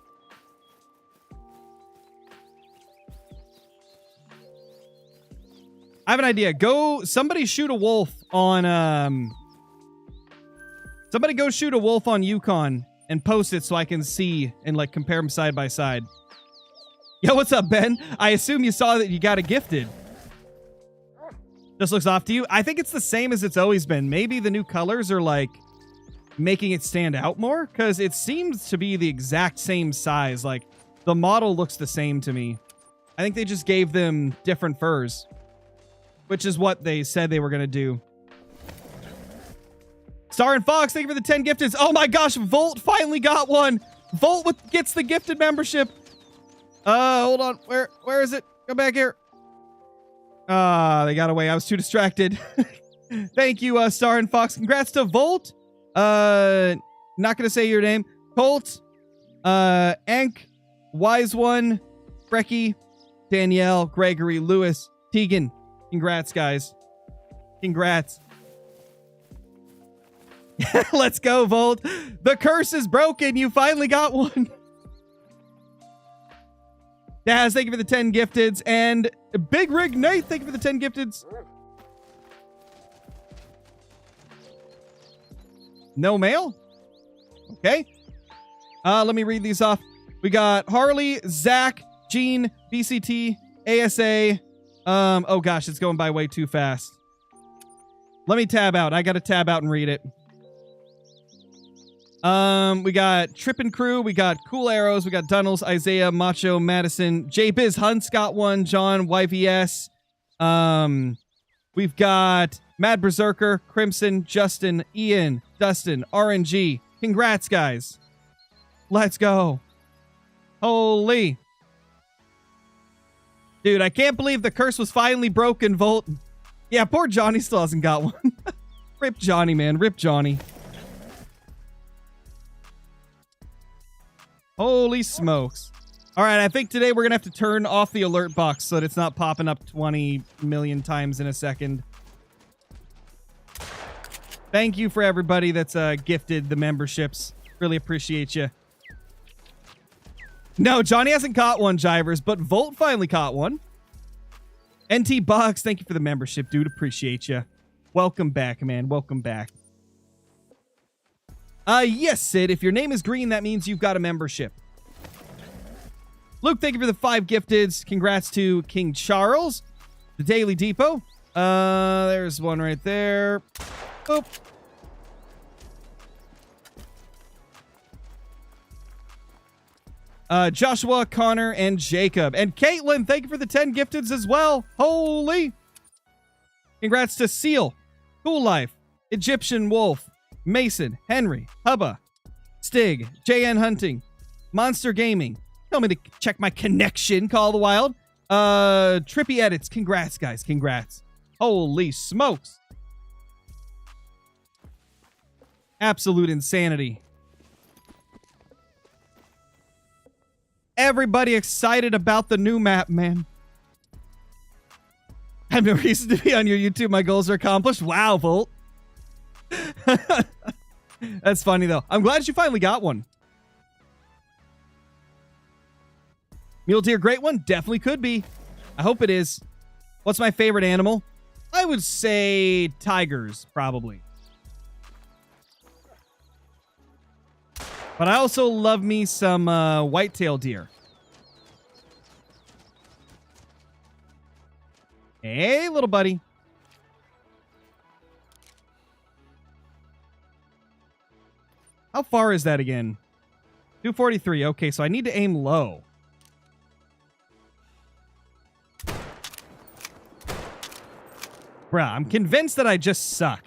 I have an idea. Somebody shoot a wolf on, somebody go shoot a wolf on Yukon and post it so I can see and, like, compare them side by side. Yo, what's up, Ben? I assume you saw that you got a gifted. Just looks off to you. I think it's the same as it's always been. Maybe the new colors are, like, making it stand out more, because it seems to be the exact same size. Like, the model looks the same to me. I think they just gave them different furs, which is what they said they were going to do. Star and Fox, thank you for the 10 gifteds. Oh my gosh, Volt finally got one. Volt gets the gifted membership. Hold on. Where is it? Go back here. They got away. I was too distracted. Thank you, Star and Fox. Congrats to Volt. Not gonna say your name. Colt, Ank, Wise One, Brecky, Danielle, Gregory, Lewis, Tegan. Congrats, guys. Congrats. Let's go, Volt. The curse is broken. You finally got one. Daz, thank you for the 10 gifteds. And Big Rig Nate, thank you for the 10 gifteds. No mail? Okay. Let me read these off. We got Harley, Zach, Gene, BCT, ASA. Oh gosh, it's going by way too fast. Let me tab out. I got to tab out and read it. We got Trippin' Crew, we got Cool Arrows, we got Dunnels, Isaiah, Macho, Madison, J-Biz Hunt's got one, John, YVS. We've got Mad Berserker, Crimson, Justin, Ian, Dustin, RNG. Congrats, guys. Let's go. Holy. Dude, I can't believe the curse was finally broken, Volt. Yeah, poor Johnny still hasn't got one. Rip Johnny, man. Rip Johnny. Holy smokes. All right, I think today we're going to have to turn off the alert box so that it's not popping up 20 million times in a second. Thank you for everybody that's gifted the memberships. Really appreciate you. No, Johnny hasn't caught one, Jivers, but Volt finally caught one. NT Bucks, thank you for the membership, dude. Appreciate you. Welcome back, man. Welcome back. Yes, Sid. If your name is green, that means you've got a membership. Luke, thank you for the 5 gifteds. Congrats to King Charles. The Daily Depot. There's one right there. Boop. Joshua, Connor, and Jacob. And Caitlin, thank you for the 10 gifteds as well. Holy. Congrats to Seal, Cool Life, Egyptian Wolf, Mason, Henry, Hubba, Stig, JN Hunting, Monster Gaming, Tell me to check my connection, Call of the Wild. Trippy edits. Congrats, guys. Congrats. Holy smokes. Absolute insanity. Everybody excited about the new map, man. I have no reason to be on your YouTube. My goals are accomplished. Wow, Volt. That's funny, though. I'm glad you finally got one. Mule deer, great one? Definitely could be. I hope it is. What's my favorite animal? I would say tigers, probably. But I also love me some white-tailed deer. Hey, little buddy. How far is that again? 243. Okay, so I need to aim low. Bruh, I'm convinced that I just suck.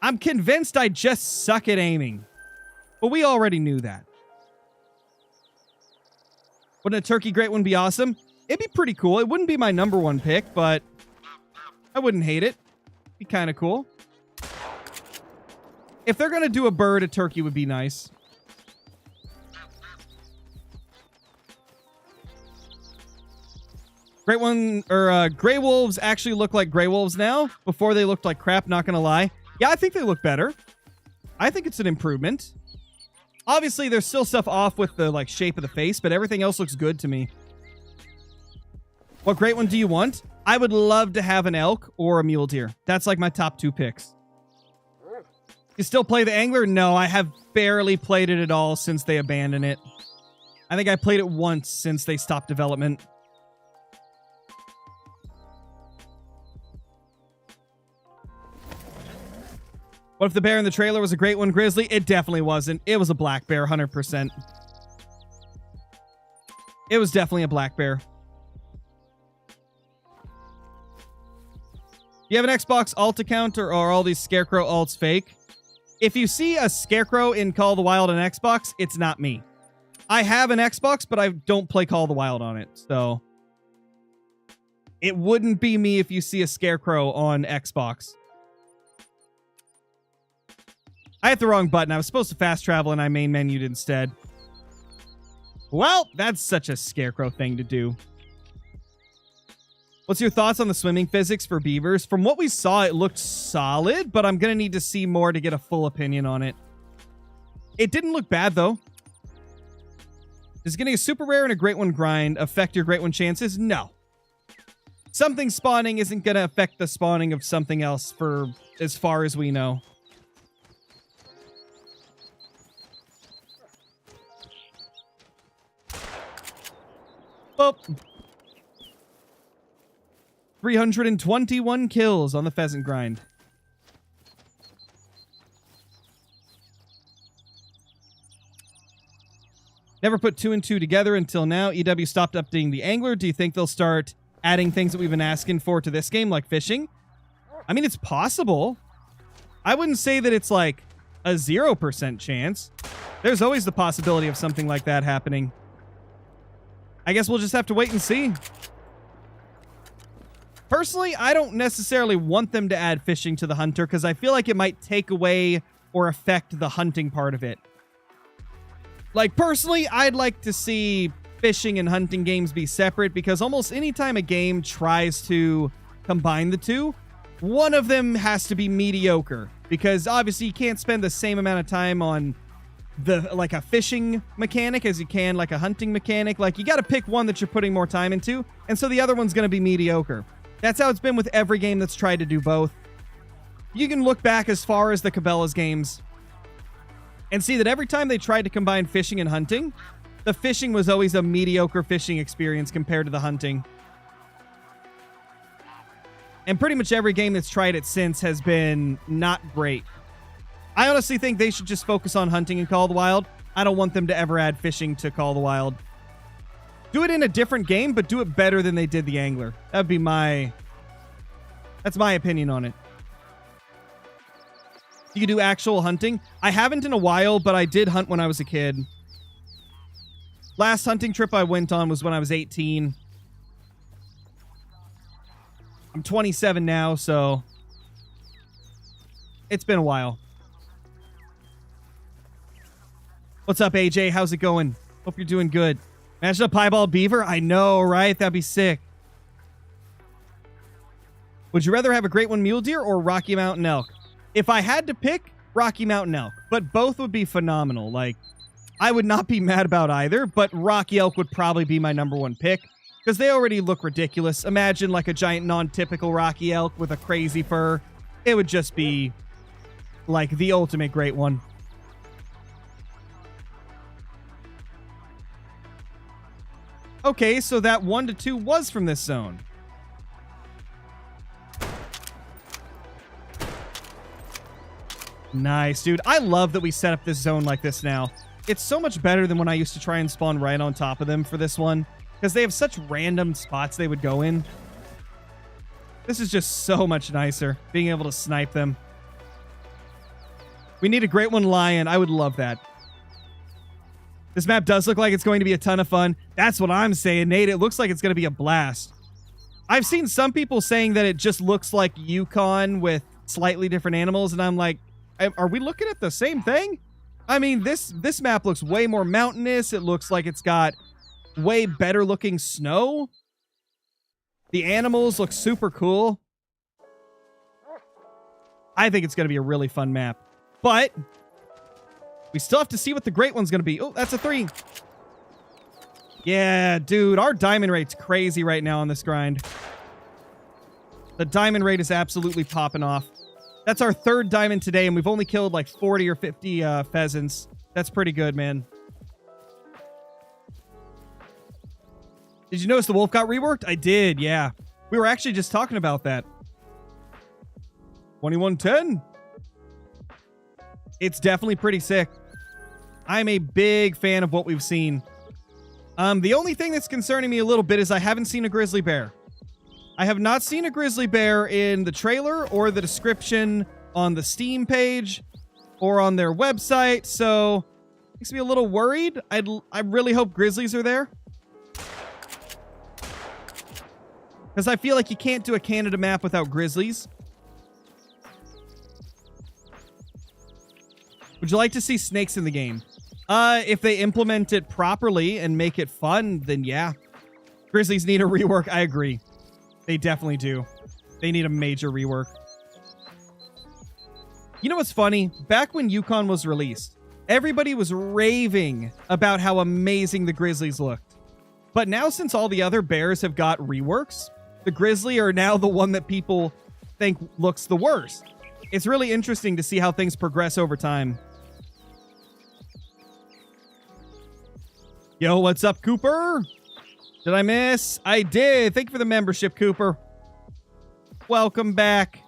I'm convinced I just suck at aiming. But we already knew that. Wouldn't a turkey great one be awesome? It'd be pretty cool. It wouldn't be my #1 pick, but I wouldn't hate it. Be kind of cool. If they're going to do a bird, a turkey would be nice. Great one, or gray wolves actually look like gray wolves now. Before they looked like crap, not going to lie. Yeah, I think they look better. I think it's an improvement. Obviously, there's still stuff off with the like shape of the face, but everything else looks good to me. What great one do you want? I would love to have an elk or a mule deer. That's like my top 2 picks. You still play the angler? No, I have barely played it at all since they abandoned it. I think I played it once since they stopped development. What if the bear in the trailer was a great one, Grizzly? It definitely wasn't. It was a black bear, 100%. It was definitely a black bear. You have an Xbox alt account, or are all these Scarecrow alts fake? If you see a Scarecrow in Call of the Wild on Xbox, it's not me. I have an Xbox, but I don't play Call of the Wild on it, so it wouldn't be me if you see a Scarecrow on Xbox. I hit the wrong button. I was supposed to fast travel and I main menued instead. Well, that's such a Scarecrow thing to do. What's your thoughts on the swimming physics for beavers? From what we saw, it looked solid, but I'm going to need to see more to get a full opinion on it. It didn't look bad, though. Does getting a super rare and a great one grind affect your great one chances? No. Something spawning isn't going to affect the spawning of something else for as far as we know. Boop. 321 kills on the pheasant grind. Never put 2 and 2 together until now. EW stopped updating the angler. Do you think they'll start adding things that we've been asking for to this game, like fishing? I mean, it's possible. I wouldn't say that it's like a 0% chance. There's always the possibility of something like that happening. I guess we'll just have to wait and see. Personally, I don't necessarily want them to add fishing to the hunter because I feel like it might take away or affect the hunting part of it. Like, personally, I'd like to see fishing and hunting games be separate because almost any time a game tries to combine the two, one of them has to be mediocre because obviously you can't spend the same amount of time on like a fishing mechanic as you can like a hunting mechanic. Like, you got to pick one that you're putting more time into, and so the other one's going to be mediocre. That's how it's been with every game that's tried to do both. You can look back as far as the Cabela's games and see that every time they tried to combine fishing and hunting, the fishing was always a mediocre fishing experience compared to the hunting. And pretty much every game that's tried it since has been not great. I honestly think they should just focus on hunting in Call of the Wild. I don't want them to ever add fishing to Call of the Wild. Do it in a different game, but do it better than they did the angler. That'd be that's my opinion on it. You do actual hunting? I haven't in a while, but I did hunt when I was a kid. Last hunting trip I went on was when I was 18. I'm 27 now, so it's been a while. What's up, AJ? How's it going? Hope you're doing good. Imagine a piebald beaver? I know, right? That'd be sick. Would you rather have a great one mule deer or Rocky Mountain elk? If I had to pick, Rocky Mountain elk. But both would be phenomenal. Like, I would not be mad about either, but Rocky elk would probably be my number one pick because they already look ridiculous. Imagine like a giant non-typical Rocky elk with a crazy fur. It would just be like the ultimate great one. Okay, so that 1 to 2 was from this zone. Nice, dude. I love that we set up this zone like this now. It's so much better than when I used to try and spawn right on top of them for this one, because they have such random spots they would go in. This is just so much nicer, being able to snipe them. We need a great one lion. I would love that. This map does look like it's going to be a ton of fun. That's what I'm saying, Nate. It looks like it's going to be a blast. I've seen some people saying that it just looks like Yukon with slightly different animals, and I'm like, are we looking at the same thing? I mean, this map looks way more mountainous. It looks like it's got way better looking snow. The animals look super cool. I think it's going to be a really fun map. But we still have to see what the great one's going to be. Oh, that's a 3. Yeah, dude, our diamond rate's crazy right now on this grind. The diamond rate is absolutely popping off. That's our 3rd diamond today, and we've only killed like 40 or 50 pheasants. That's pretty good, man. Did you notice the wolf got reworked? I did, yeah. We were actually just talking about that. 2110. It's definitely pretty sick. I'm a big fan of what we've seen. The only thing that's concerning me a little bit is I haven't seen a grizzly bear. I have not seen a grizzly bear in the trailer or the description on the Steam page or on their website, so it makes me a little worried. I really hope grizzlies are there. Because I feel like you can't do a Canada map without grizzlies. Would you like to see snakes in the game? If they implement it properly and make it fun, then yeah. Grizzlies need a rework. I agree. They definitely do. They need a major rework. You know what's funny? Back when Yukon was released, everybody was raving about how amazing the grizzlies looked. But now, since all the other bears have got reworks, the grizzly are now the one that people think looks the worst. It's really interesting to see how things progress over time. Yo, what's up, Cooper? Did I miss? I did. Thank you for the membership, Cooper. Welcome back.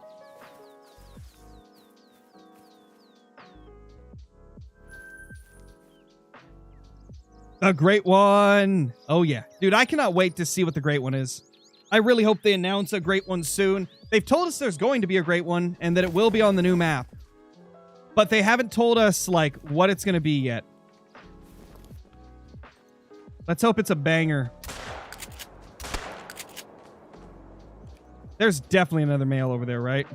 A great one. Oh, yeah. Dude, I cannot wait to see what the great one is. I really hope they announce a great one soon. They've told us there's going to be a great one and that it will be on the new map. But they haven't told us, like, what it's going to be yet. Let's hope it's a banger. There's definitely another male over there, right?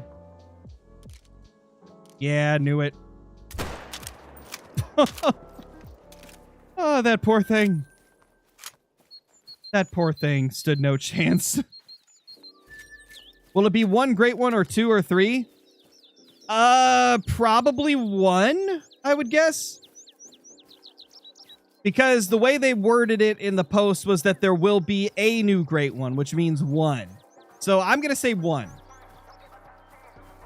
Yeah, knew it. Oh, that poor thing. That poor thing stood no chance. Will it be 1 great one or 2 or 3? Probably 1, I would guess. Because the way they worded it in the post was that there will be a new great one, which means 1. So I'm going to say 1.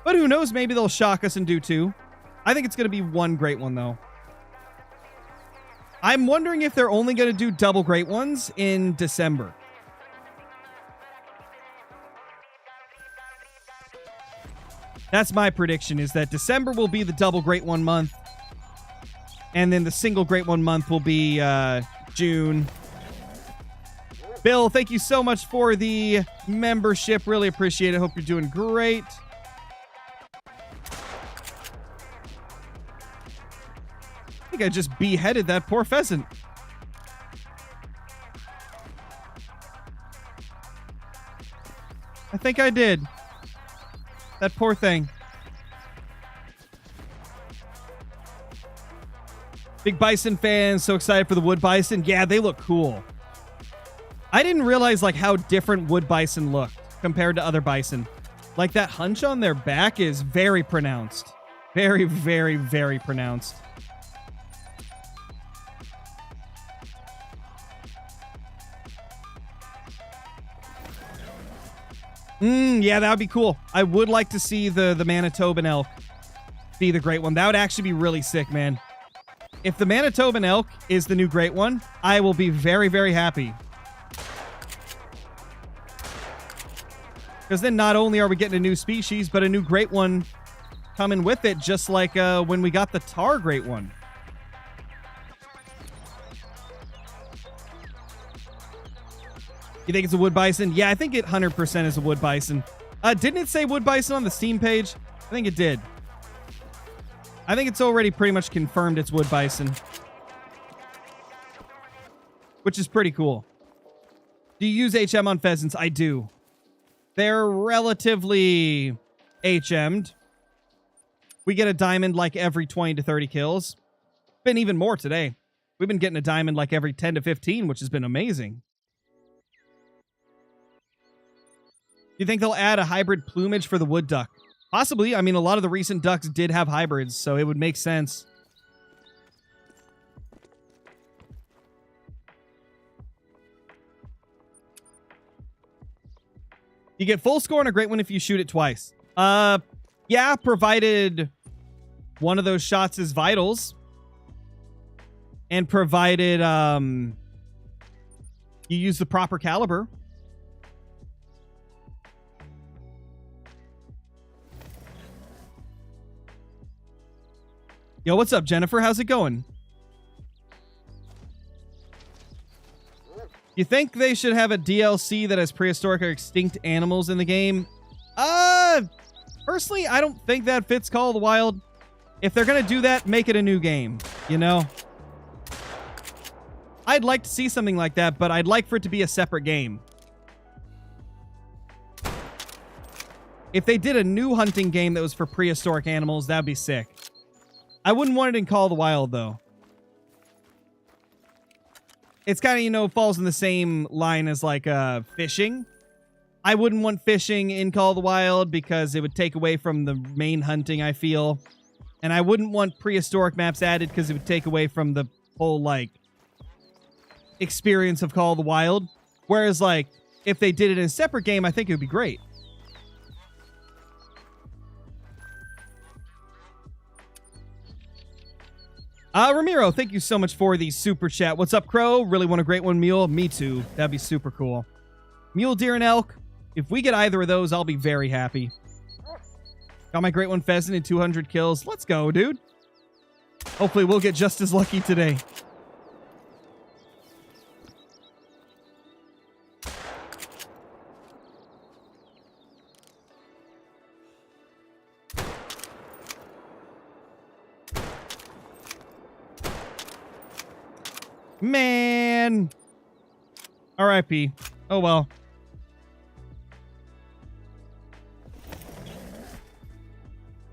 But who knows? Maybe they'll shock us and do 2. I think it's going to be 1 great one, though. I'm wondering if they're only going to do double great ones in December. That's my prediction, is that December will be the double great one month. And then the single great one month will be June. Bill, thank you so much for the membership. Really appreciate it. Hope you're doing great. I think I just beheaded that poor pheasant. I think I did. That poor thing. Big bison fans, so excited for the wood bison. Yeah, they look cool. I didn't realize like how different wood bison looked compared to other bison. Like that hunch on their back is very pronounced. Very, very, very pronounced. Yeah, that would be cool. I would like to see the Manitoban elk be the great one. That would actually be really sick, man. If the Manitoban elk is the new great one, I will be very, very happy. Because then not only are we getting a new species, but a new great one coming with it, just like when we got the Tar great one. You think it's a wood bison? Yeah, I think it 100% is a wood bison. Didn't it say wood bison on the Steam page? I think it did. I think it's already pretty much confirmed it's wood bison. Which is pretty cool. Do you use HM on pheasants? I do. They're relatively HM'd. We get a diamond like every 20 to 30 kills. Been even more today. We've been getting a diamond like every 10 to 15, which has been amazing. Do you think they'll add a hybrid plumage for the wood duck? Possibly. I mean, a lot of the recent ducks did have hybrids, so it would make sense. You get full score on a great one if you shoot it twice. Yeah, provided one of those shots is vitals. And provided you use the proper caliber. Yo, what's up, Jennifer? How's it going? You think they should have a DLC that has prehistoric or extinct animals in the game? Personally, I don't think that fits Call of the Wild. If they're going to do that, make it a new game, you know? I'd like to see something like that, but I'd like for it to be a separate game. If they did a new hunting game that was for prehistoric animals, that'd be sick. I wouldn't want it in Call of the Wild, though. It's kind of, you know, falls in the same line as, like, fishing. I wouldn't want fishing in Call of the Wild because it would take away from the main hunting, I feel. And I wouldn't want prehistoric maps added because it would take away from the whole, like, experience of Call of the Wild. Whereas, like, if they did it in a separate game, I think it would be great. Ramiro, thank you so much for the super chat. What's up, Crow? Really want a great one, Mule? Me too. That'd be super cool. Mule, deer, and elk. If we get either of those, I'll be very happy. Got my great one pheasant and 200 kills. Let's go, dude. Hopefully we'll get just as lucky today. Man. R.I.P. Oh, well.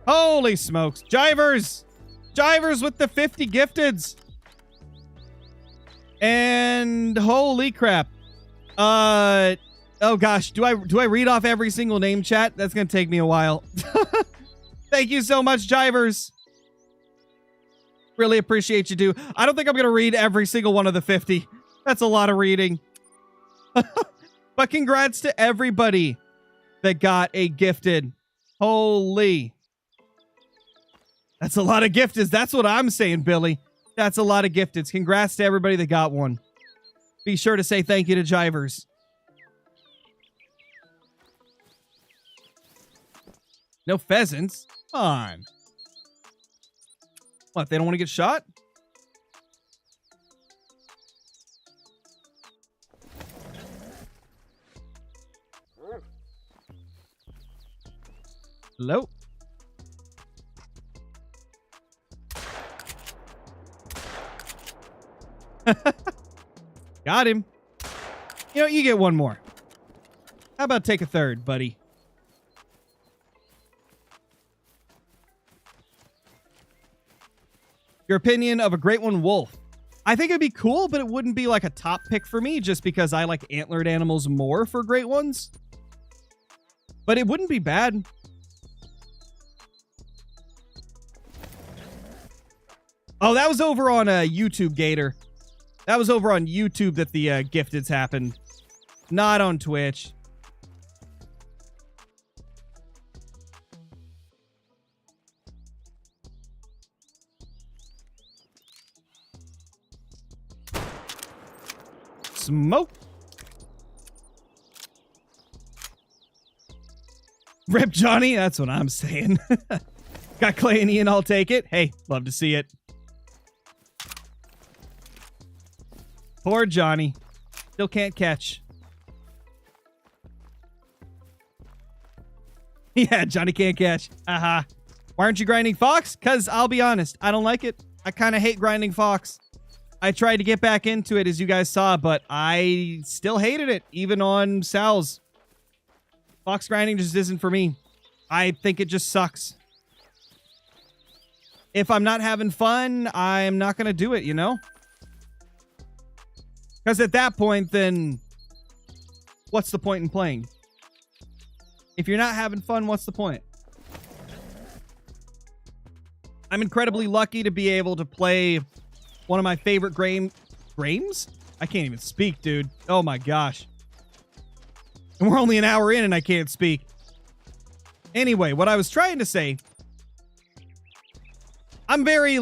Holy smokes. Jivers. Jivers with the 50 gifteds. And holy crap. Oh gosh. Do I read off every single name, chat? That's going to take me a while. Thank you so much, Jivers. Really appreciate you, dude. I don't think I'm going to read every single one of the 50. That's a lot of reading. But congrats to everybody that got a gifted. Holy. That's a lot of gifteds. That's what I'm saying, Billy. That's a lot of gifteds. Congrats to everybody that got one. Be sure to say thank you to Jivers. No pheasants? Come on. What, they don't want to get shot? Hello? Got him. You know, you get one more. How about take a third, buddy? Your opinion of a great one wolf. I think it'd be cool, but it wouldn't be like a top pick for me just because I like antlered animals more for great ones. But it wouldn't be bad. Oh, that was over on YouTube, Gator. That was over on YouTube that the gifteds happened. Not on Twitch. Smoke. Rip Johnny, that's what I'm saying. Got Clay and Ian, I'll take it. Hey, love to see it. Poor Johnny. Still can't catch. Yeah, Johnny can't catch. Aha. Why aren't you grinding Fox? Because I'll be honest, I don't like it. I kind of hate grinding Fox. I tried to get back into it, as you guys saw, but I still hated it, even on Sal's. Fox grinding just isn't for me. I think it just sucks. If I'm not having fun, I'm not going to do it, you know? Because at that point, then, what's the point in playing? If you're not having fun, what's the point? I'm incredibly lucky to be able to play one of my favorite games? I can't even speak, dude. Oh my gosh. And we're only an hour in and I can't speak. Anyway, what I was trying to say, I'm very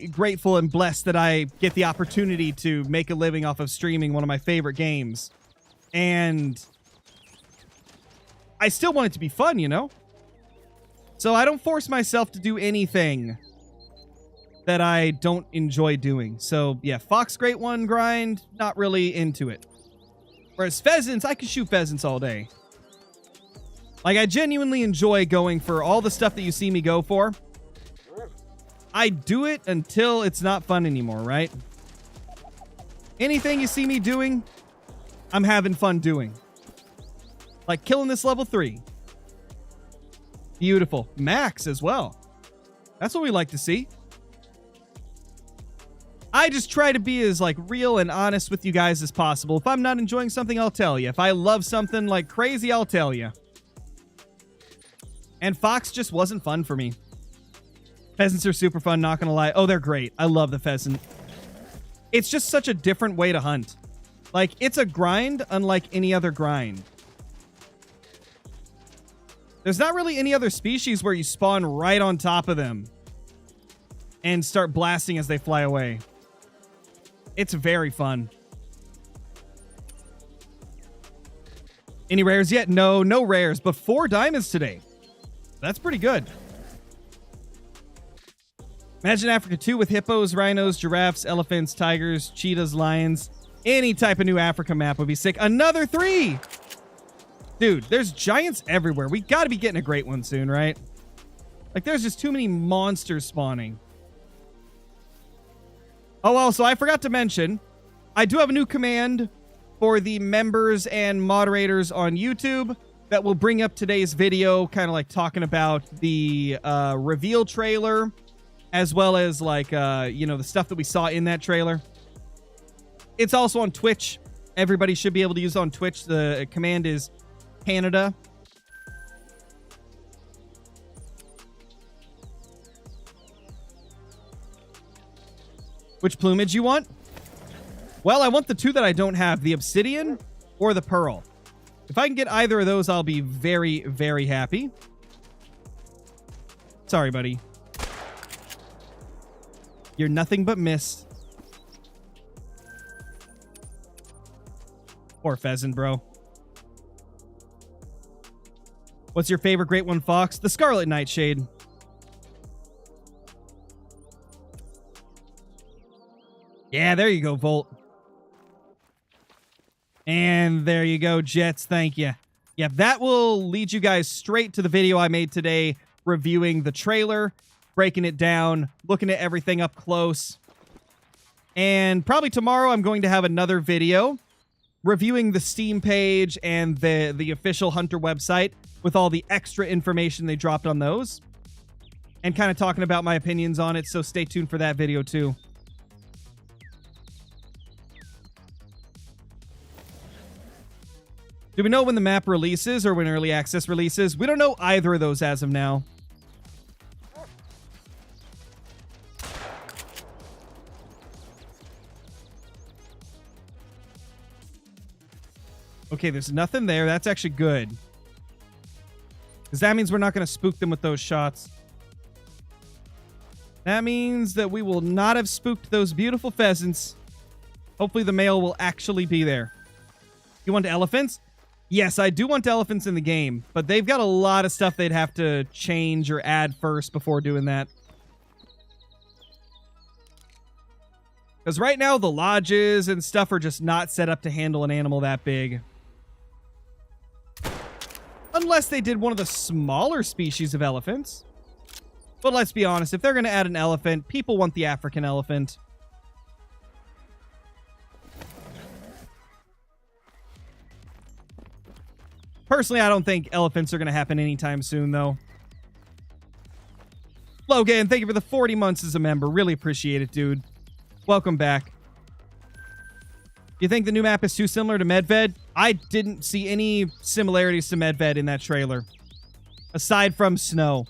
grateful and blessed that I get the opportunity to make a living off of streaming one of my favorite games. And I still want it to be fun, you know? So I don't force myself to do anything that I don't enjoy doing. So yeah, Fox Great One grind, not really into it. Whereas pheasants, I can shoot pheasants all day. Like, I genuinely enjoy going for all the stuff that you see me go for. I do it until it's not fun anymore, right? Anything you see me doing, I'm having fun doing. Like killing this level 3. Beautiful. Max as well. That's what we like to see. I just try to be as like real and honest with you guys as possible. If I'm not enjoying something, I'll tell you. If I love something like crazy, I'll tell you. And Fox just wasn't fun for me. Pheasants are super fun, not gonna lie. Oh, they're great. I love the pheasant. It's just such a different way to hunt. Like, it's a grind unlike any other grind. There's not really any other species where you spawn right on top of them and start blasting as they fly away. It's very fun. Any rares yet? No, no rares, but 4 diamonds today. That's pretty good. Imagine Africa 2 with hippos, rhinos, giraffes, elephants, tigers, cheetahs, lions. Any type of new Africa map would be sick. Another 3! Dude, there's giants everywhere. We gotta be getting a great one soon, right? Like, there's just too many monsters spawning. Oh, also, I forgot to mention, I do have a new command for the members and moderators on YouTube that will bring up today's video, kind of like talking about the reveal trailer, as well as like, you know, the stuff that we saw in that trailer. It's also on Twitch. Everybody should be able to use it on Twitch. The command is Canada. Which plumage you want? Well, I want the 2 that I don't have, the obsidian or the pearl. If I can get either of those, I'll be very, very happy. Sorry, buddy. You're nothing but mist. Poor pheasant, bro. What's your favorite great one, Fox? The Scarlet Nightshade. Yeah, there you go, Volt. And there you go, Jets. Thank you. Yeah, that will lead you guys straight to the video I made today reviewing the trailer, breaking it down, looking at everything up close. And probably tomorrow I'm going to have another video reviewing the Steam page and the official Hunter website with all the extra information they dropped on those, and kind of talking about my opinions on it, so stay tuned for that video too. Do we know when the map releases or when early access releases? We don't know either of those as of now. Okay, there's nothing there. That's actually good. Because that means we're not going to spook them with those shots. That means that we will not have spooked those beautiful pheasants. Hopefully the male will actually be there. You want elephants? Yes, I do want elephants in the game, but they've got a lot of stuff they'd have to change or add first before doing that. Because right now, the lodges and stuff are just not set up to handle an animal that big. Unless they did one of the smaller species of elephants. But let's be honest, if they're going to add an elephant, people want the African elephant. Personally, I don't think elephants are going to happen anytime soon, though. Logan, thank you for the 40 months as a member. Really appreciate it, dude. Welcome back. You think the new map is too similar to Medved? I didn't see any similarities to Medved in that trailer. Aside from snow.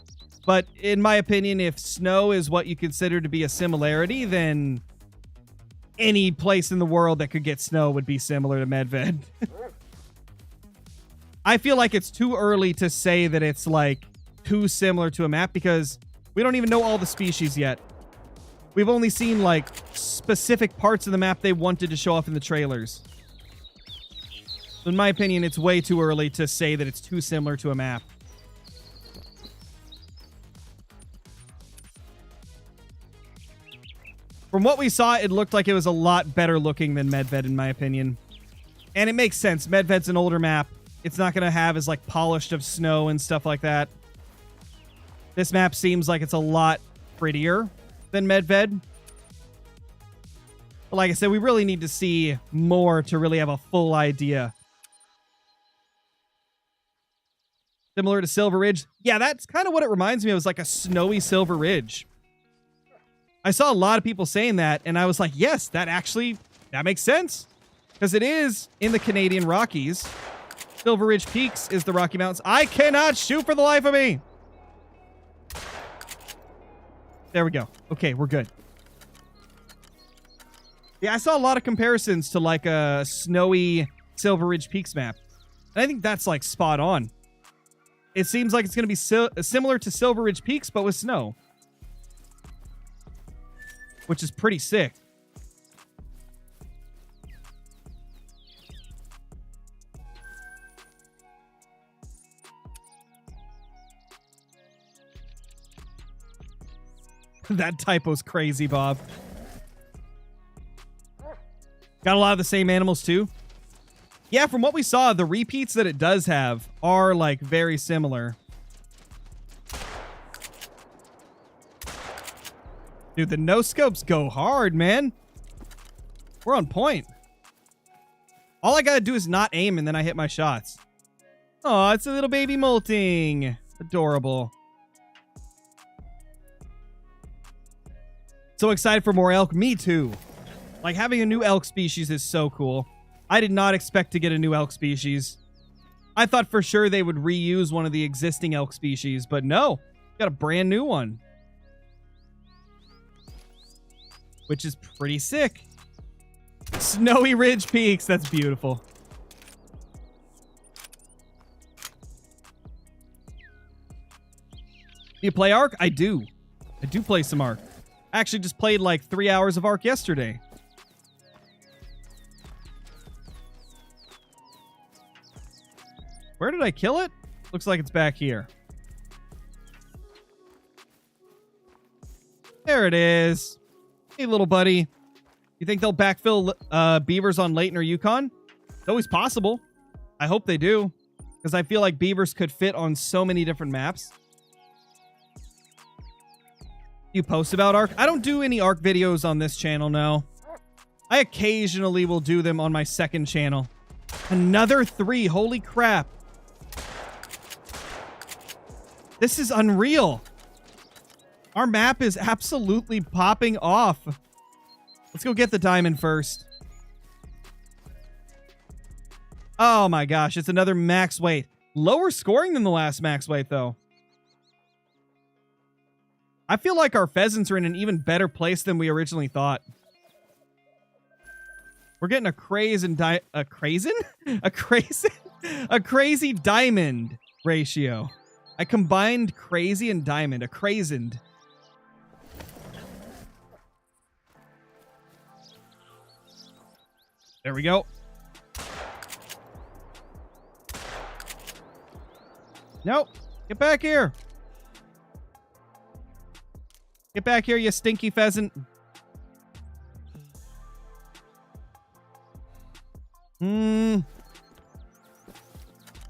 But in my opinion, if snow is what you consider to be a similarity, then any place in the world that could get snow would be similar to Medved. I feel like it's too early to say that it's like too similar to a map because we don't even know all the species yet. We've only seen like specific parts of the map they wanted to show off in the trailers. So in my opinion, it's way too early to say that it's too similar to a map. From what we saw, it looked like it was a lot better looking than Medved, in my opinion. And it makes sense. Medved's an older map. It's not going to have as like polished of snow and stuff like that. This map seems like it's a lot prettier than Medved. But like I said, we really need to see more to really have a full idea. Similar to Silver Ridge. Yeah, that's kind of what it reminds me of. It was like a snowy Silver Ridge. I saw a lot of people saying that, and I was like, yes, that makes sense. Because it is in the Canadian Rockies. Silver Ridge Peaks is the Rocky Mountains. I cannot shoot for the life of me. There we go. Okay, we're good. Yeah, I saw a lot of comparisons to like a snowy Silver Ridge Peaks map. And I think that's like spot on. It seems like it's going to be similar to Silver Ridge Peaks, but with snow. Which is pretty sick. That typo's crazy, Bob. Got a lot of the same animals, too. Yeah, from what we saw, the repeats that it does have are, like, very similar. Dude, the no-scopes go hard, man. We're on point. All I gotta do is not aim, and then I hit my shots. Oh, it's a little baby molting. Adorable. So excited for more elk. Me too. Like, having a new elk species is so cool. I did not expect to get a new elk species. I thought for sure they would reuse one of the existing elk species, but no. Got a brand new one. Which is pretty sick. Snowy Ridge Peaks. That's beautiful. Do you play Ark? I do. I do play some Ark. I actually just played like 3 hours of Ark yesterday. Where did I kill it? Looks like it's back here. There it is. Hey, little buddy. You think they'll backfill beavers on Layton or Yukon? It's always possible. I hope they do. Because I feel like beavers could fit on so many different maps. You post about Ark? I don't do any Ark videos on this channel, no. I occasionally will do them on my second channel. Another 3. Holy crap. This is unreal. Our map is absolutely popping off. Let's go get the diamond first. Oh my gosh, it's another max weight. Lower scoring than the last max weight, though. I feel like our pheasants are in an even better place than we originally thought. We're getting a crazy diamond ratio. I combined crazy and diamond. A crazened. There we go. Nope. Get back here. Get back here, you stinky pheasant.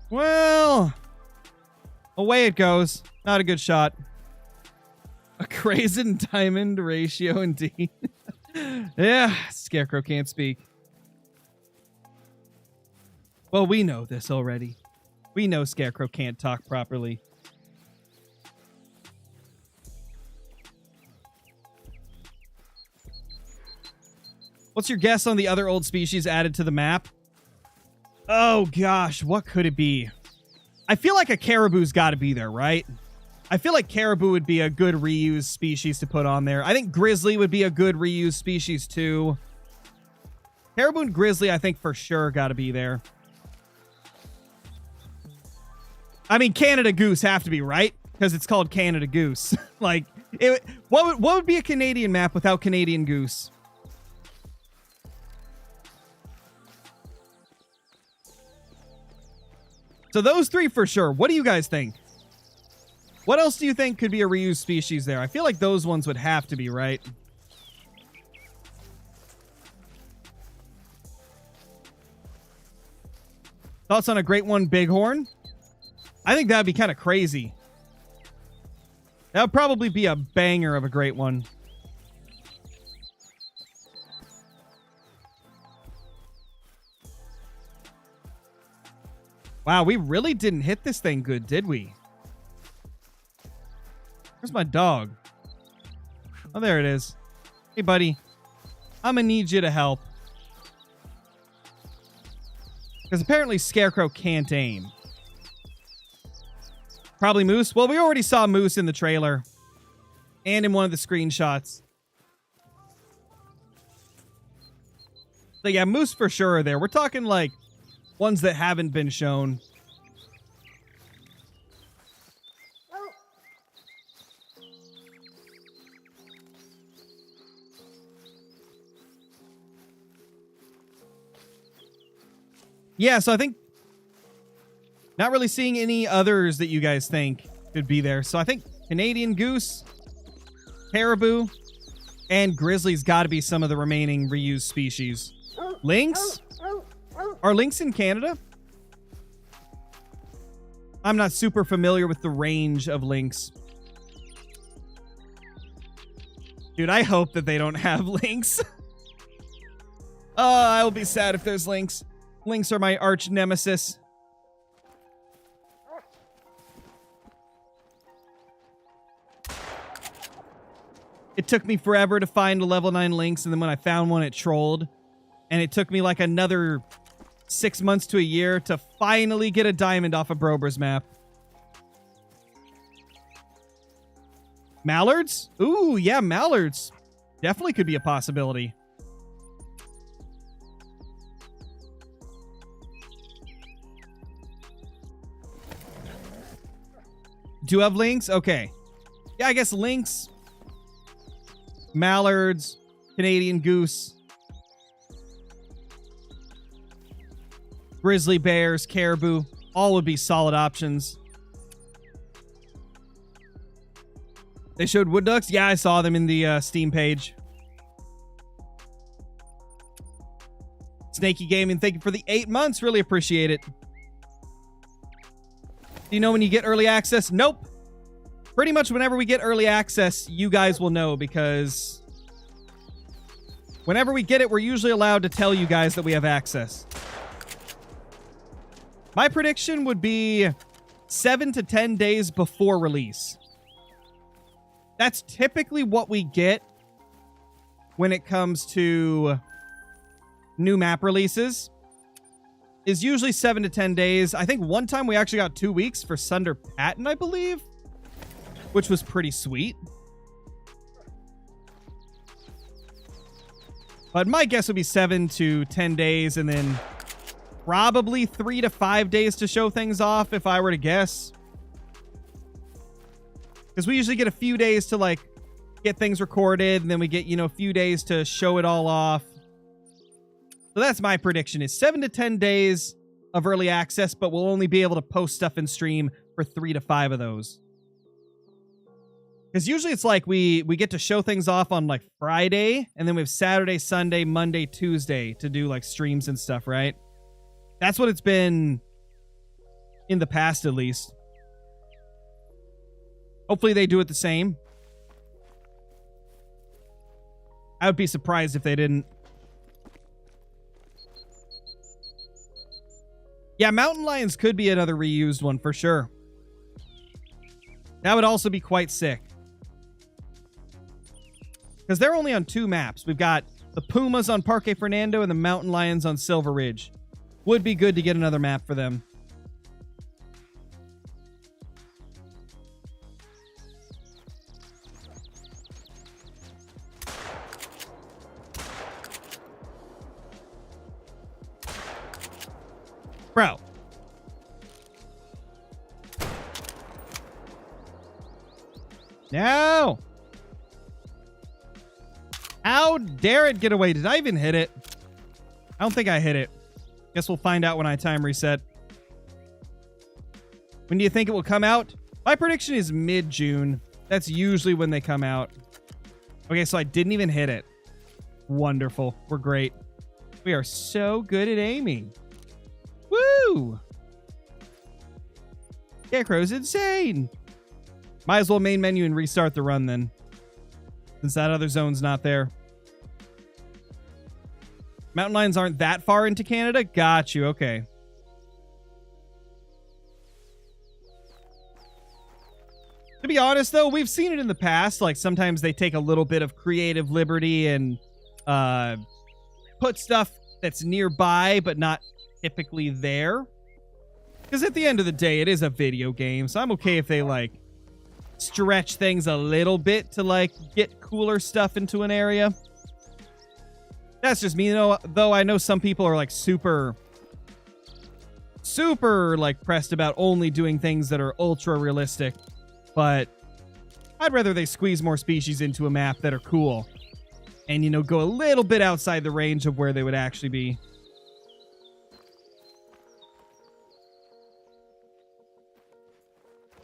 Well, away it goes. Not a good shot. A crazened diamond ratio indeed. Yeah, Scarecrow can't speak. Well, we know this already. We know Scarecrow can't talk properly. What's your guess on the other old species added to the map? Oh gosh, what could it be? I feel like a caribou's got to be there, right? I feel like caribou would be a good reused species to put on there. I think grizzly would be a good reused species too. Caribou and grizzly, I think for sure got to be there. I mean, Canada goose have to be, right? Because it's called Canada goose. Like, what would be a Canadian map without Canadian goose? So those 3 for sure. What do you guys think? What else do you think could be a reused species there? I feel like those ones would have to be, right? Thoughts on a great one, bighorn? I think that'd be kind of crazy. That would probably be a banger of a great one. Wow, we really didn't hit this thing good, did we? Where's my dog? Oh, there it is. Hey, buddy. I'm gonna need you to help. Because apparently Scarecrow can't aim. Probably moose. Well, we already saw moose in the trailer. And in one of the screenshots. So yeah, moose for sure are there. We're talking like ones that haven't been shown. Yeah, so I think not really seeing any others that you guys think could be there. So I think Canadian goose, caribou, and grizzly's got to be some of the remaining reused species. Lynx? Are lynx in Canada? I'm not super familiar with the range of lynx. Dude, I hope that they don't have lynx. I will be sad if there's lynx. Lynx are my arch nemesis. It took me forever to find a level 9 lynx, and then when I found one, it trolled. And it took me like another 6 months to a year to finally get a diamond off of Brober's map. Mallards? Ooh, yeah, mallards. Definitely could be a possibility. Do you have lynx? Okay. Yeah, I guess lynx, mallards, Canadian goose, grizzly bears, caribou, all would be solid options. They showed wood ducks? Yeah, I saw them in the Steam page. Snaky Gaming, thank you for the 8 months. Really appreciate it. Do you know when you get early access? Nope. Pretty much whenever we get early access, you guys will know, because whenever we get it, we're usually allowed to tell you guys that we have access. My prediction would be 7 to 10 days before release. That's typically what we get when it comes to new map releases. Is usually 7 to 10 days. I think one time we actually got 2 weeks for Sunder Patton, I believe, which was pretty sweet. But my guess would be 7 to 10 days, and then probably 3 to 5 days to show things off, if I were to guess. Because we usually get a few days to, like, get things recorded, and then we get, you know, a few days to show it all off. So that's my prediction, is 7 to 10 days of early access, but we'll only be able to post stuff in stream for 3 to 5 of those. Because usually it's like we get to show things off on, like, Friday, and then we have Saturday, Sunday, Monday, Tuesday to do, like, streams and stuff, right? That's what it's been in the past, at least. Hopefully they do it the same. I would be surprised if they didn't. Yeah, Mountain Lions could be another reused one for sure. That would also be quite sick. Because they're only on 2 maps. We've got the Pumas on Parque Fernando and the Mountain Lions on Silver Ridge. Would be good to get another map for them. Bro. No. How dare it get away? Did I even hit it? I don't think I hit it. Guess we'll find out when I time reset. When do you think it will come out? My prediction is mid-June. That's usually when they come out. Okay, so I didn't even hit it. Wonderful. We're great. We are so good at aiming. Woo! Scarecrow's insane. Might as well main menu and restart the run then, since that other zone's not there. Mountain Lions aren't that far into Canada? Got you. Okay. To be honest, though, we've seen it in the past. Like, sometimes they take a little bit of creative liberty and put stuff that's nearby, but not typically there. Because at the end of the day, it is a video game, so I'm okay if they, like, stretch things a little bit to, like, get cooler stuff into an area. That's just me, though. I know some people are, like, super, like, pressed about only doing things that are ultra realistic. But I'd rather they squeeze more species into a map that are cool and, you know, go a little bit outside the range of where they would actually be.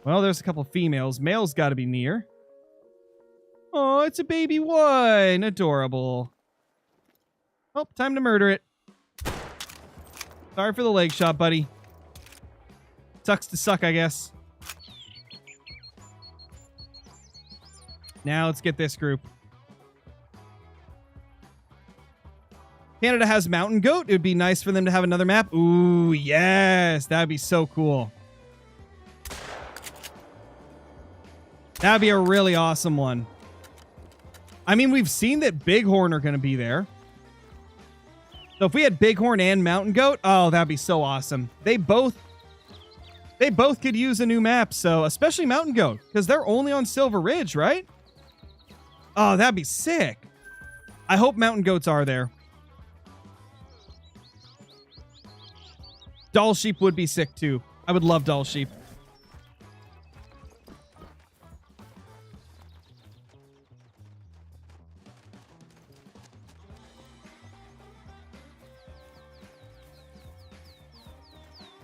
Well, there's a couple females. Male's got to be near. Oh, it's a baby one. Adorable. Oh, time to murder it. Sorry for the leg shot, buddy. Sucks to suck, I guess. Now let's get this group. Canada has Mountain Goat. It would be nice for them to have another map. Ooh, yes. That would be so cool. That would be a really awesome one. I mean, we've seen that Bighorn are going to be there. So if we had Bighorn and Mountain Goat, oh, that'd be so awesome. They both could use a new map, so especially Mountain Goat, because they're only on Silver Ridge, right? Oh, that'd be sick. I hope Mountain Goats are there. Doll Sheep would be sick, too. I would love Doll Sheep.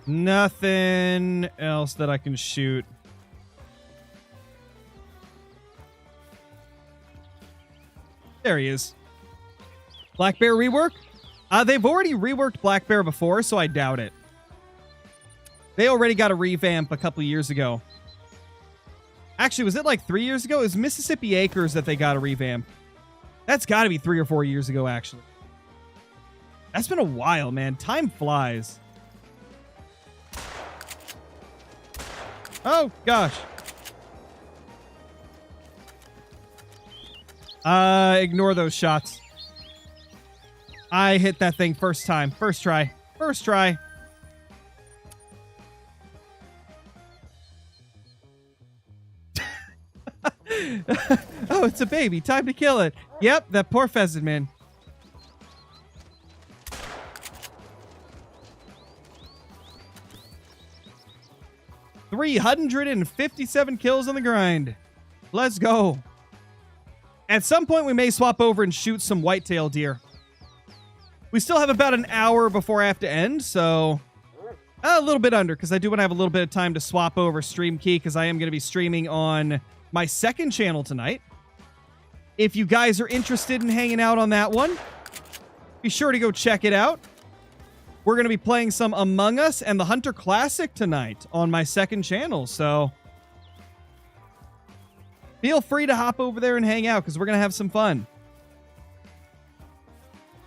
Nothing else that I can shoot. There he is. Black Bear rework? They've already reworked Black Bear before, so I doubt it. They already got a revamp a couple years ago. Actually, was it like 3 years ago? It was Mississippi Acres that they got a revamp. That's got to be 3 or 4 years ago, actually. That's been a while, man. Time flies. Oh, gosh. Ignore those shots. I hit that thing first time. First try. First try. Oh, it's a baby. Time to kill it. Yep, that poor pheasant, man. $357 kills on the grind. Let's go. At some point, we may swap over and shoot some whitetail deer. We still have about an hour before I have to end, so a little bit under, because I do want to have a little bit of time to swap over stream key, because I am going to be streaming on my second channel tonight. If you guys are interested in hanging out on that one, be sure to go check it out. We're going to be playing some Among Us and the Hunter Classic tonight on my second channel, so feel free to hop over there and hang out, because we're going to have some fun.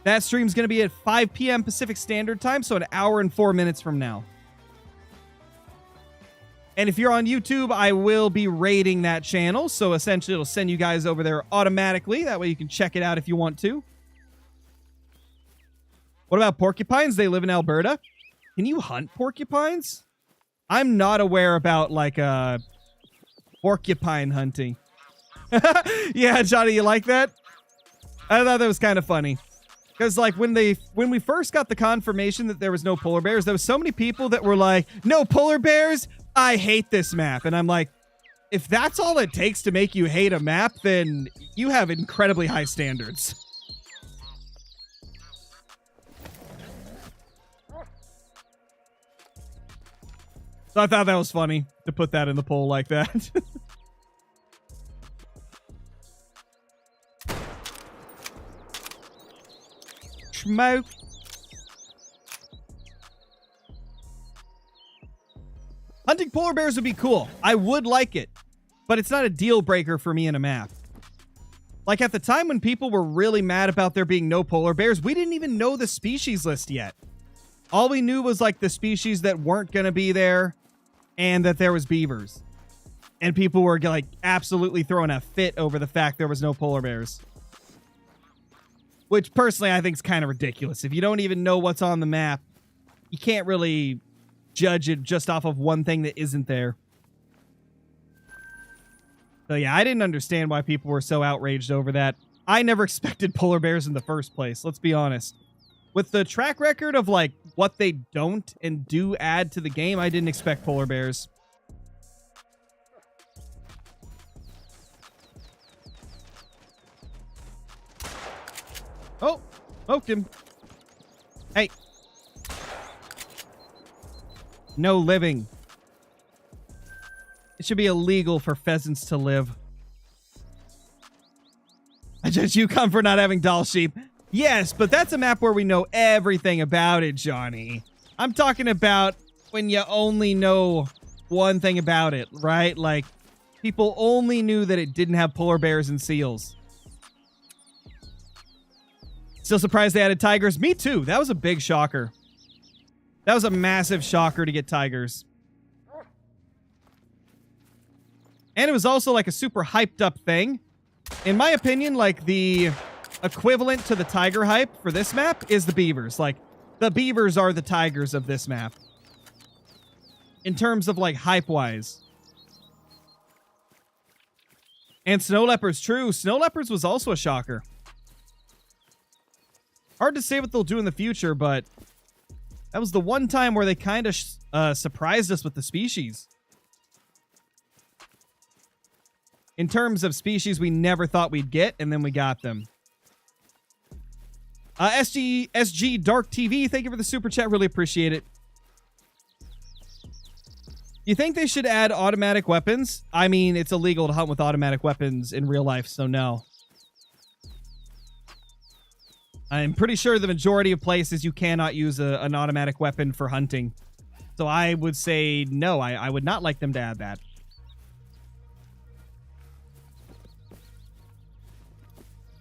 That stream's going to be at 5 p.m. Pacific Standard Time, so an hour and 4 minutes from now. And if you're on YouTube, I will be raiding that channel, so essentially it'll send you guys over there automatically. That way you can check it out if you want to. What about porcupines? They live in Alberta. Can you hunt porcupines? I'm not aware about, like, porcupine hunting. Yeah, Johnny, you like that? I thought that was kind of funny. Because, like, when we first got the confirmation that there was no polar bears, there was so many people that were like, no polar bears? I hate this map. And I'm like, if that's all it takes to make you hate a map, then you have incredibly high standards. So I thought that was funny to put that in the poll like that. Smoke. Hunting polar bears would be cool. I would like it, but it's not a deal breaker for me in a map. Like at the time when people were really mad about there being no polar bears, we didn't even know the species list yet. All we knew was like the species that weren't going to be there and that there was beavers. And people were like absolutely throwing a fit over the fact there was no polar bears. Which personally I think is kind of ridiculous. If you don't even know what's on the map, you can't really judge it just off of one thing that isn't there. So yeah, I didn't understand why people were so outraged over that. I never expected polar bears in the first place, let's be honest. With the track record of like what they don't and do add to the game, I didn't expect polar bears. Oh, smoked him. Hey. No living. It should be illegal for pheasants to live. I judge you come for not having doll sheep. Yes, but that's a map where we know everything about it, Johnny. I'm talking about when you only know one thing about it, right? Like, people only knew that it didn't have polar bears and seals. Still surprised they added tigers? Me too. That was a big shocker. That was a massive shocker to get tigers. And it was also like a super hyped up thing. In my opinion, like the equivalent to the tiger hype for this map is the beavers. Like the beavers are the tigers of this map. In terms of like hype wise. And snow leopards, true. Snow leopards was also a shocker. Hard to say what they'll do in the future, but that was the one time where they kind of surprised us with the species. In terms of species we never thought we'd get, and then we got them. SG Dark TV, thank you for the super chat. Really appreciate it. You think they should add automatic weapons? I mean, it's illegal to hunt with automatic weapons in real life, so no. I'm pretty sure the majority of places you cannot use an automatic weapon for hunting. So I would say no, I would not like them to add that.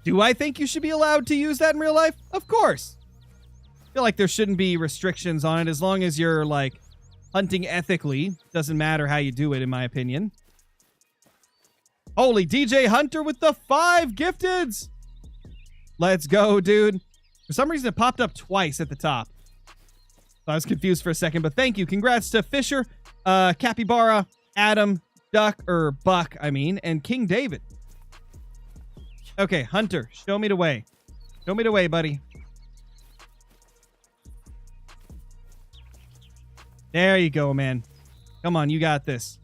Do I think you should be allowed to use that in real life? Of course. I feel like there shouldn't be restrictions on it as long as you're like hunting ethically. Doesn't matter how you do it, in my opinion. Holy DJ Hunter with the 5 gifteds. Let's go, dude. For some reason, it popped up twice at the top. So I was confused for a second, but thank you. Congrats to Fisher, Capybara, Adam, Buck, and King David. Okay, Hunter, show me the way. Show me the way, buddy. There you go, man. Come on, you got this.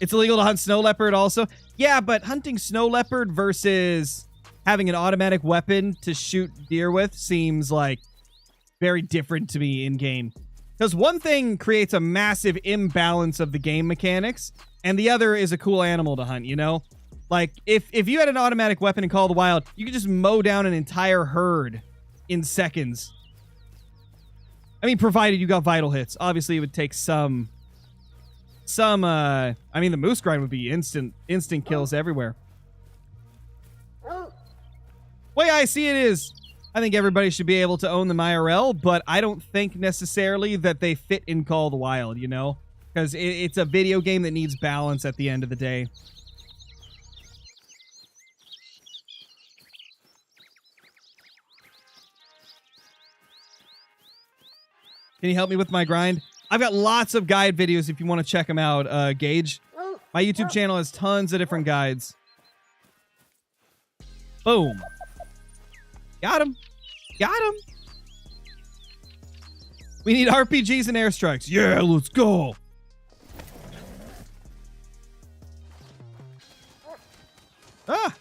It's illegal to hunt snow leopard also. Yeah, but hunting snow leopard versus having an automatic weapon to shoot deer with seems like very different to me in game. Because one thing creates a massive imbalance of the game mechanics, and the other is a cool animal to hunt, you know? Like, if you had an automatic weapon in Call of the Wild, you could just mow down an entire herd in seconds. I mean, provided you got vital hits. Obviously, it would take the moose grind would be instant kills everywhere. Way I see it is, I think everybody should be able to own them IRL, but I don't think necessarily that they fit in Call of the Wild, you know? Because it's a video game that needs balance at the end of the day. Can you help me with my grind? I've got lots of guide videos if you want to check them out, Gage. My YouTube channel has tons of different guides. Boom. Got him. Got him. We need RPGs and airstrikes. Yeah, let's go. Ah.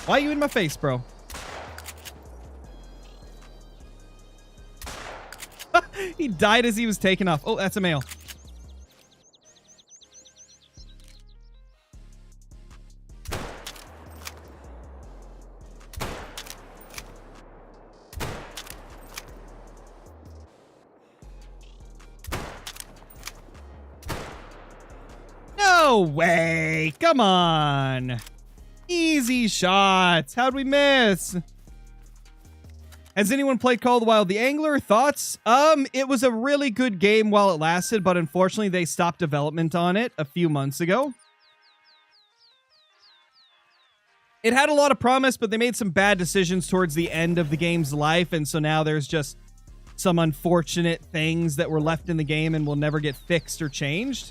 Why are you in my face, bro? He died as he was taking off. Oh, that's a male. No way. Come on. Easy shots. How'd we miss? Has anyone played Call of the Wild the Angler? Thoughts? It was a really good game while it lasted, but unfortunately they stopped development on it a few months ago. It had a lot of promise, but they made some bad decisions towards the end of the game's life, and so now there's just some unfortunate things that were left in the game and will never get fixed or changed.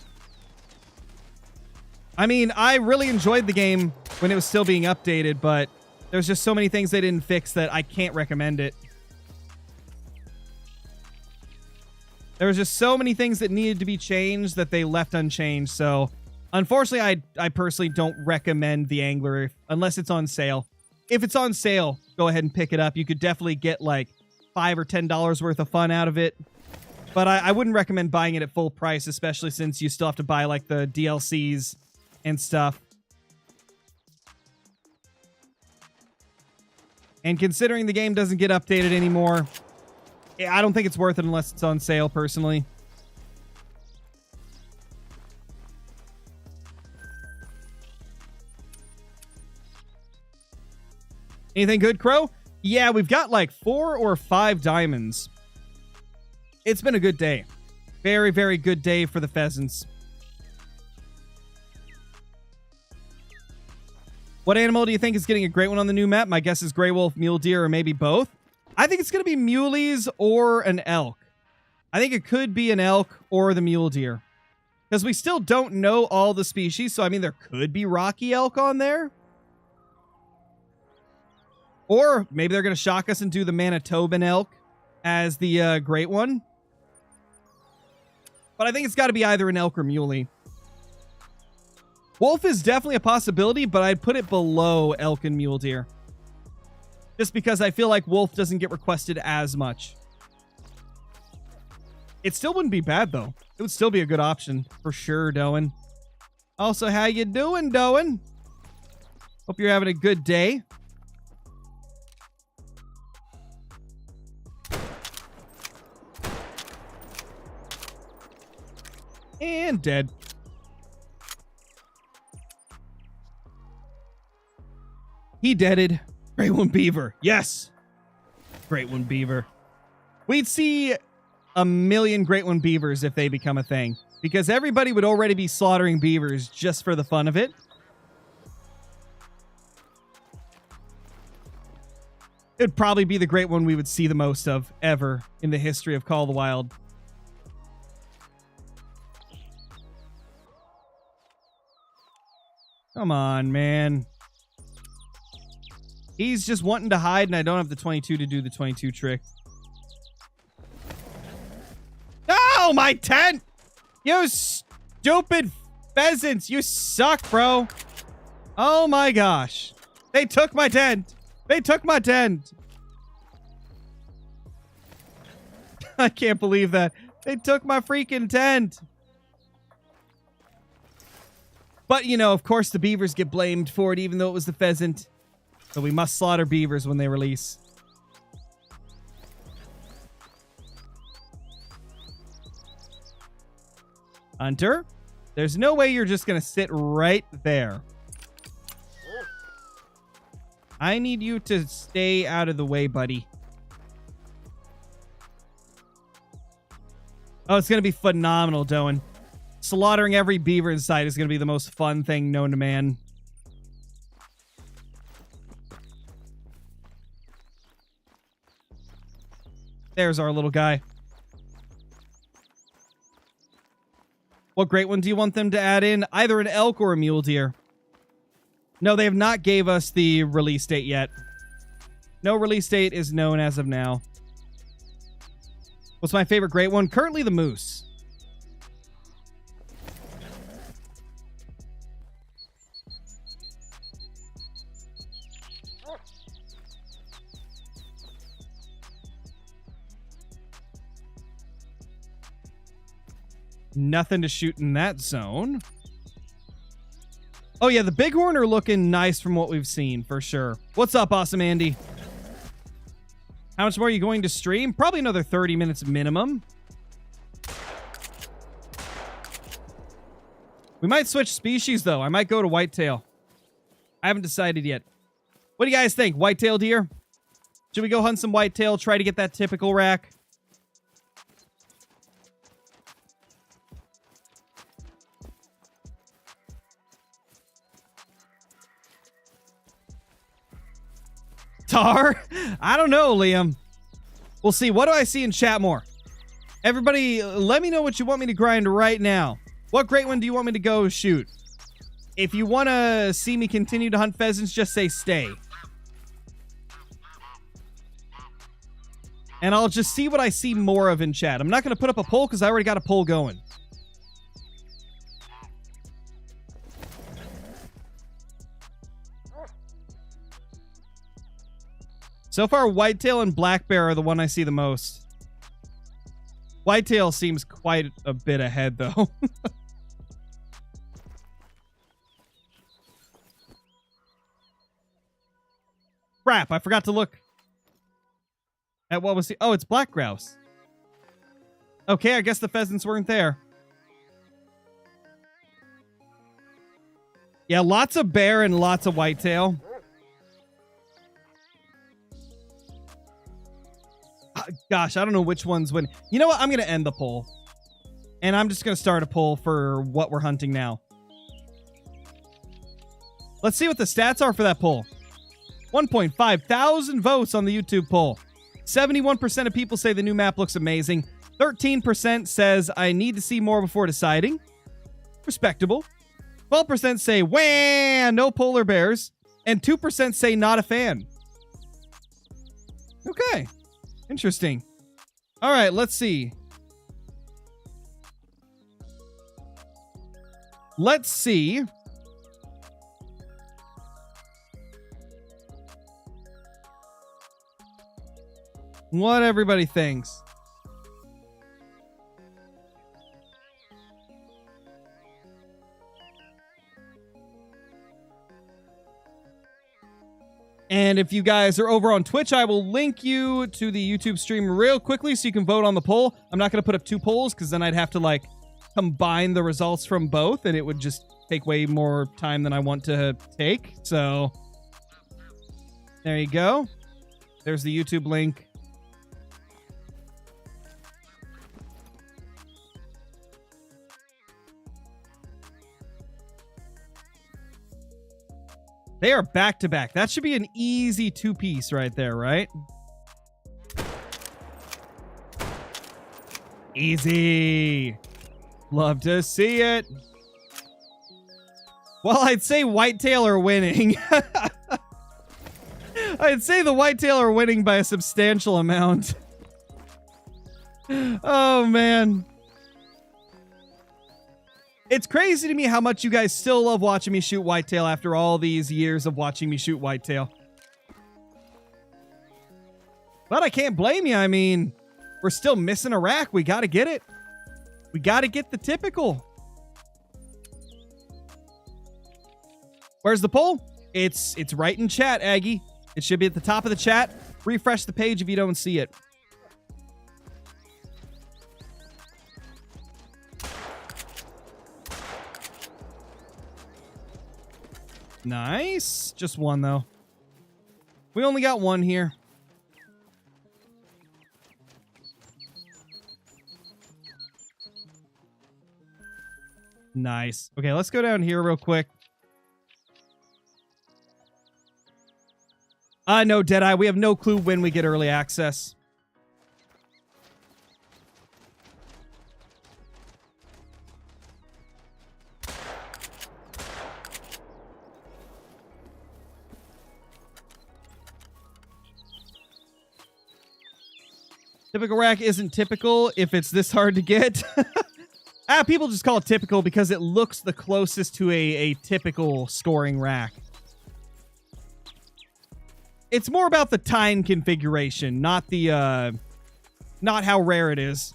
I mean, I really enjoyed the game when it was still being updated, but there's just so many things they didn't fix that I can't recommend it. There was just so many things that needed to be changed that they left unchanged. So, unfortunately, I personally don't recommend the Angler unless it's on sale. If it's on sale, go ahead and pick it up. You could definitely get like $5 or $10 worth of fun out of it. But I wouldn't recommend buying it at full price, especially since you still have to buy like the DLCs and stuff. And considering the game doesn't get updated anymore, I don't think it's worth it unless it's on sale, personally. Anything good, Crow? Yeah, we've got like 4 or 5 diamonds. It's been a good day. Very, very good day for the pheasants. What animal do you think is getting a great one on the new map? My guess is gray wolf, mule deer, or maybe both. I think it's going to be muleys or an elk. I think it could be an elk or the mule deer. Because we still don't know all the species, so I mean, there could be rocky elk on there. Or maybe they're going to shock us and do the Manitoban elk as the great one. But I think it's got to be either an elk or muley. Wolf is definitely a possibility, but I'd put it below elk and mule deer. Just because I feel like wolf doesn't get requested as much. It still wouldn't be bad, though. It would still be a good option. For sure, Doan. Also, how you doing, Doan? Hope you're having a good day. And dead. He deaded. Great one, Beaver. Yes. Great one, Beaver. We'd see a million Great One beavers if they become a thing, because everybody would already be slaughtering beavers just for the fun of it. It'd probably be the Great One we would see the most of ever in the history of Call of the Wild. Come on, man. He's just wanting to hide, and I don't have the 22 to do the 22 trick. Oh, my tent! You stupid pheasants! You suck, bro! Oh my gosh. They took my tent! They took my tent! I can't believe that. They took my freaking tent! But, you know, of course the beavers get blamed for it, even though it was the pheasant. So we must slaughter beavers when they release. Hunter, there's no way you're just going to sit right there. I need you to stay out of the way, buddy. Oh, it's going to be phenomenal, Doan. Slaughtering every beaver in sight is going to be the most fun thing known to man. There's our little guy. What Great One do you want them to add in? Either an elk or a mule deer. No, they have not gave us the release date yet. No release date is known as of now. What's my favorite Great One? Currently the moose. Nothing to shoot in that zone. Oh yeah, the bighorn are looking nice from what we've seen, for sure. What's up, Awesome Andy? How much more are you going to stream? Probably another 30 minutes minimum. We might switch species, though. I might go to whitetail. I haven't decided yet. What do you guys think? Whitetail deer? Should we go hunt some whitetail, try to get that typical rack? Tar? I don't know, Liam. We'll see. What do I see in chat more? Everybody, let me know what you want me to grind right now. What Great One do you want me to go shoot? If you want to see me continue to hunt pheasants, just say stay. And I'll just see what I see more of in chat. I'm not going to put up a poll because I already got a poll going. So far, whitetail and black bear are the one I see the most. Whitetail seems quite a bit ahead, though. Crap, I forgot to look at what was the... Oh, it's black grouse. Okay, I guess the pheasants weren't there. Yeah, lots of bear and lots of whitetail. Gosh, I don't know which ones win. You know what? I'm going to end the poll. And I'm just going to start a poll for what we're hunting now. Let's see what the stats are for that poll. 1.5 thousand votes on the YouTube poll. 71% of people say the new map looks amazing. 13% says I need to see more before deciding. Respectable. 12% say, wah, no polar bears. And 2% say not a fan. Okay. Interesting. All right, let's see. Let's see. What everybody thinks. And if you guys are over on Twitch, I will link you to the YouTube stream real quickly so you can vote on the poll. I'm not going to put up two polls because then I'd have to, like, combine the results from both, and it would just take way more time than I want to take. So, there you go. There's the YouTube link. They are back to back. That should be an easy 2-piece right there, right? Easy. Love to see it. Well, I'd say whitetail are winning. I'd say the whitetail are winning by a substantial amount. Oh, man. It's crazy to me how much you guys still love watching me shoot whitetail after all these years of watching me shoot whitetail. But I can't blame you. I mean, we're still missing a rack. We got to get it. We got to get the typical. Where's the poll? It's right in chat, Aggie. It should be at the top of the chat. Refresh the page if you don't see it. Nice. Just one, though. We only got one here. Nice. Okay, let's go down here real quick. No, Deadeye. We have no clue when we get early access. Typical rack isn't typical if it's this hard to get. People just call it typical because it looks the closest to a typical scoring rack. It's more about the time configuration, not the, not how rare it is.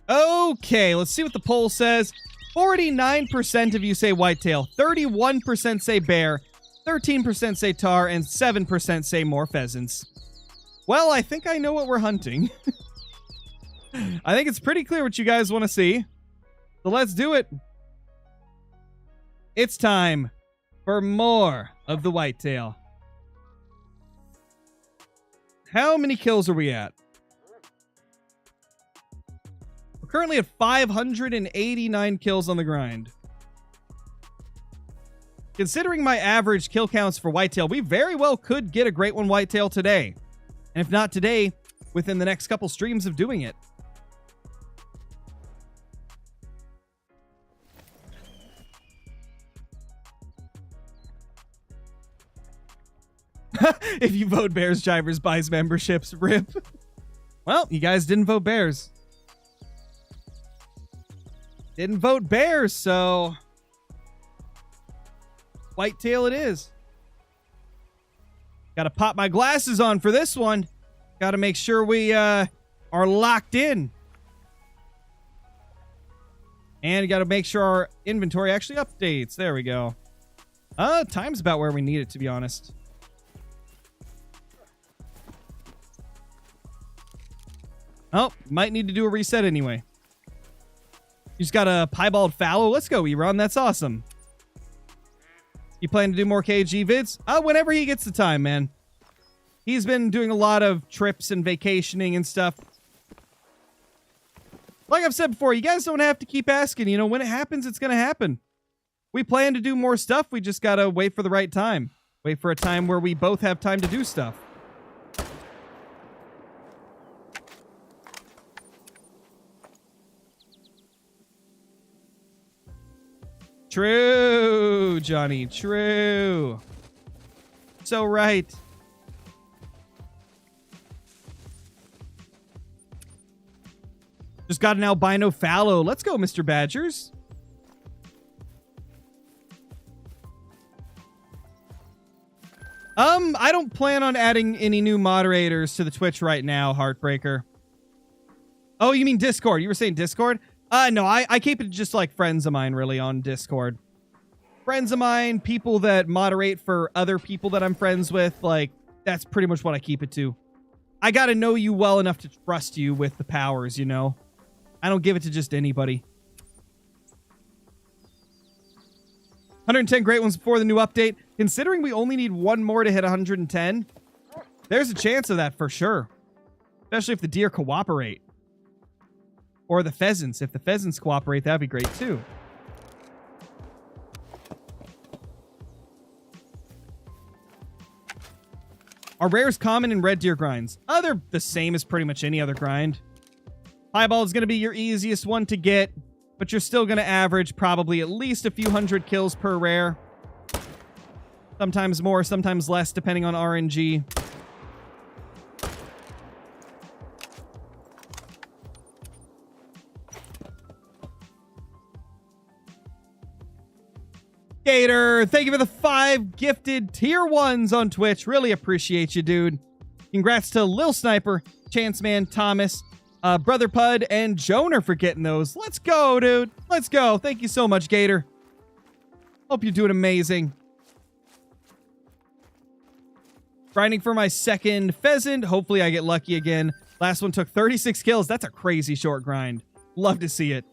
Okay, let's see what the poll says. 49% of you say whitetail, 31% say bear, 13% say tar, and 7% say more pheasants. Well, I think I know what we're hunting. I think it's pretty clear what you guys want to see. So let's do it. It's time for more of the whitetail. How many kills are we at? We're currently at 589 kills on the grind. Considering my average kill counts for whitetail, we very well could get a great one whitetail today. And if not today, within the next couple streams of doing it. If you vote Bears, Jivers buys memberships. Rip. Well, you guys didn't vote Bears. Didn't vote Bears, so whitetail it is. Gotta pop my glasses on for this one. Gotta make sure we are locked in. And gotta make sure our inventory actually updates. There we go. Time's about where we need it, to be honest. Oh, might need to do a reset anyway. You just got a piebald fallow. Let's go, Eron. That's awesome. You plan to do more KG vids? Whenever he gets the time, man. He's been doing a lot of trips and vacationing and stuff. Like I've said before, you guys don't have to keep asking. You know, when it happens, it's going to happen. We plan to do more stuff. We just got to wait for the right time. Wait for a time where we both have time to do stuff. True, Johnny. True. So right. Just got an albino fallow. Let's go, Mr. Badgers. I don't plan on adding any new moderators to the Twitch right now, Heartbreaker. Oh, you mean Discord? You were saying Discord? No, I keep it just like friends of mine, really, on Discord. Friends of mine, people that moderate for other people that I'm friends with, like, that's pretty much what I keep it to. I gotta know you well enough to trust you with the powers, you know? I don't give it to just anybody. 110 great ones before the new update. Considering we only need one more to hit 110, there's a chance of that for sure. Especially if the deer cooperate. Or the pheasants. If the pheasants cooperate, that'd be great too. Are rares common in red deer grinds? They're the same as pretty much any other grind. Highball is going to be your easiest one to get, but you're still going to average probably at least a few hundred kills per rare. Sometimes more, sometimes less, depending on RNG. Gator, thank you for the 5 gifted tier 1s on Twitch. Really appreciate you, dude. Congrats to Lil Sniper, Chanceman, Thomas, Brother Pud, and Joner for getting those. Let's go, dude. Let's go. Thank you so much, Gator. Hope you're doing amazing. Grinding for my second pheasant. Hopefully I get lucky again. Last one took 36 kills. That's a crazy short grind. Love to see it.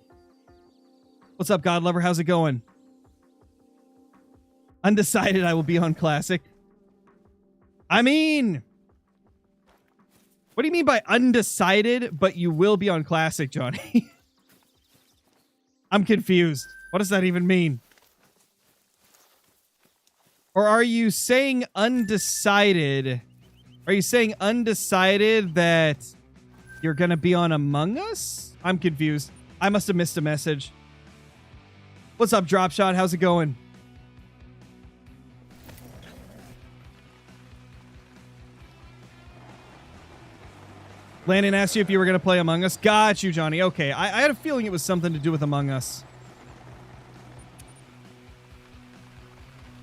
What's up, God Lover? How's it going? Undecided I will be on Classic. I mean, what do you mean by undecided, but you will be on Classic, Johnny? I'm confused. What does that even mean? Or are you saying undecided? Are you saying undecided that you're going to be on Among Us? I'm confused. I must have missed a message. What's up, Dropshot? How's it going? Landon asked you if you were going to play Among Us. Got you, Johnny. Okay, I had a feeling it was something to do with Among Us.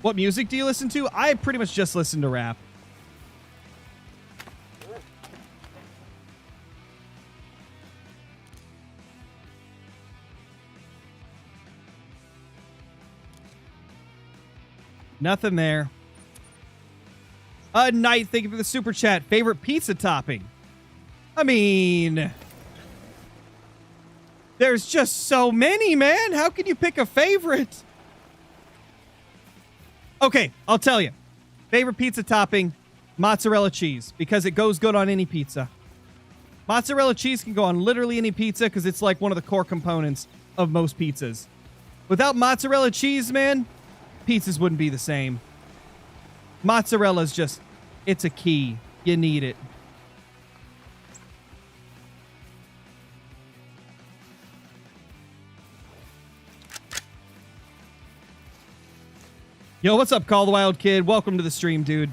What music do you listen to? I pretty much just listen to rap. Nothing there. Knight, thank you for the super chat. Favorite pizza topping? I mean, there's just so many, man. How can you pick a favorite? Okay, I'll tell you. Favorite pizza topping, mozzarella cheese, because it goes good on any pizza. Mozzarella cheese can go on literally any pizza because it's like one of the core components of most pizzas. Without mozzarella cheese, man, pizzas wouldn't be the same. Mozzarella's just, it's a key. You need it. Yo, what's up, Call the Wild Kid? Welcome to the stream, dude.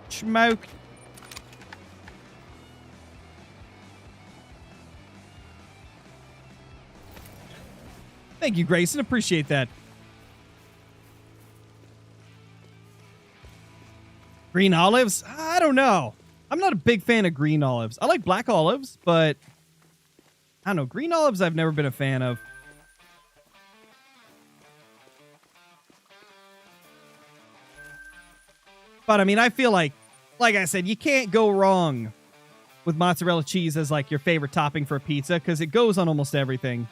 Smoke. Thank you, Grayson. Appreciate that. Green olives? I don't know. I'm not a big fan of green olives. I like black olives, but I don't know. Green olives I've never been a fan of. But I mean, I feel like I said, you can't go wrong with mozzarella cheese as like your favorite topping for a pizza because it goes on almost everything.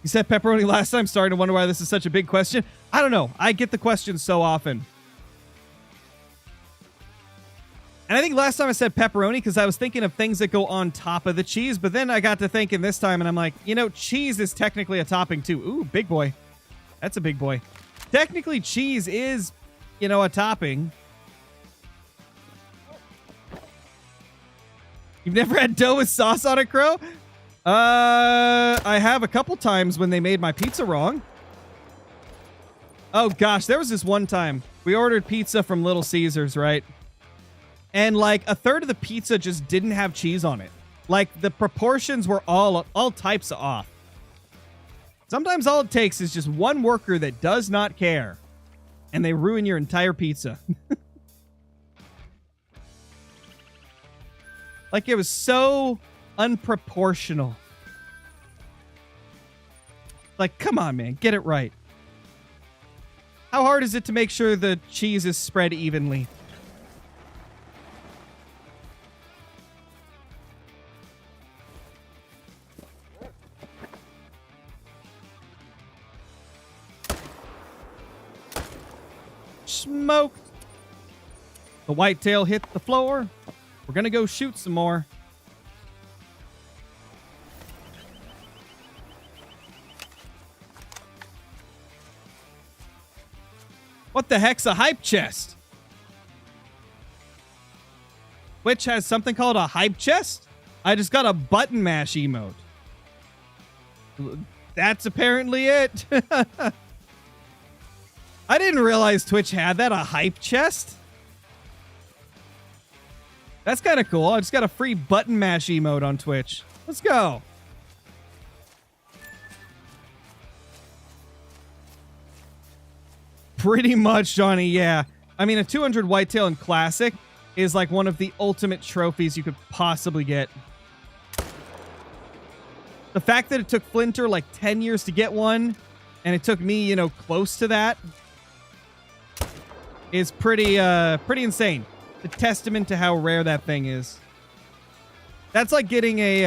You said pepperoni last time, starting to wonder why this is such a big question. I don't know. I get the question so often. And I think last time I said pepperoni because I was thinking of things that go on top of the cheese, but then I got to thinking this time and I'm like, you know, cheese is technically a topping too. Ooh, big boy. That's a big boy. Technically, cheese is, you know, a topping. You've never had dough with sauce on it, Crow? I have a couple times when they made my pizza wrong. Oh gosh, there was this one time we ordered pizza from Little Caesars, right? And like a third of the pizza just didn't have cheese on it. Like the proportions were all types of off. Sometimes all it takes is just one worker that does not care and they ruin your entire pizza. Like it was so unproportional. Like, come on, man, get it right. How hard is it to make sure the cheese is spread evenly? smoked. The whitetail hit the floor. We're going to go shoot some more. What the heck's a hype chest? Twitch has something called a hype chest? I just got a button mash emote. That's apparently it. I didn't realize Twitch had that, a hype chest. That's kind of cool. I just got a free button mash emote on Twitch. Let's go. Pretty much, Johnny, yeah. I mean, a 200 whitetail in Classic is like one of the ultimate trophies you could possibly get. The fact that it took Flinter like 10 years to get one, and it took me, you know, close to that, is pretty insane. A testament to how rare that thing is. That's like getting a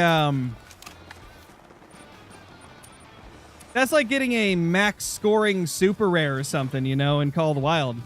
that's like getting a max scoring super rare or something, you know, in Call of the Wild.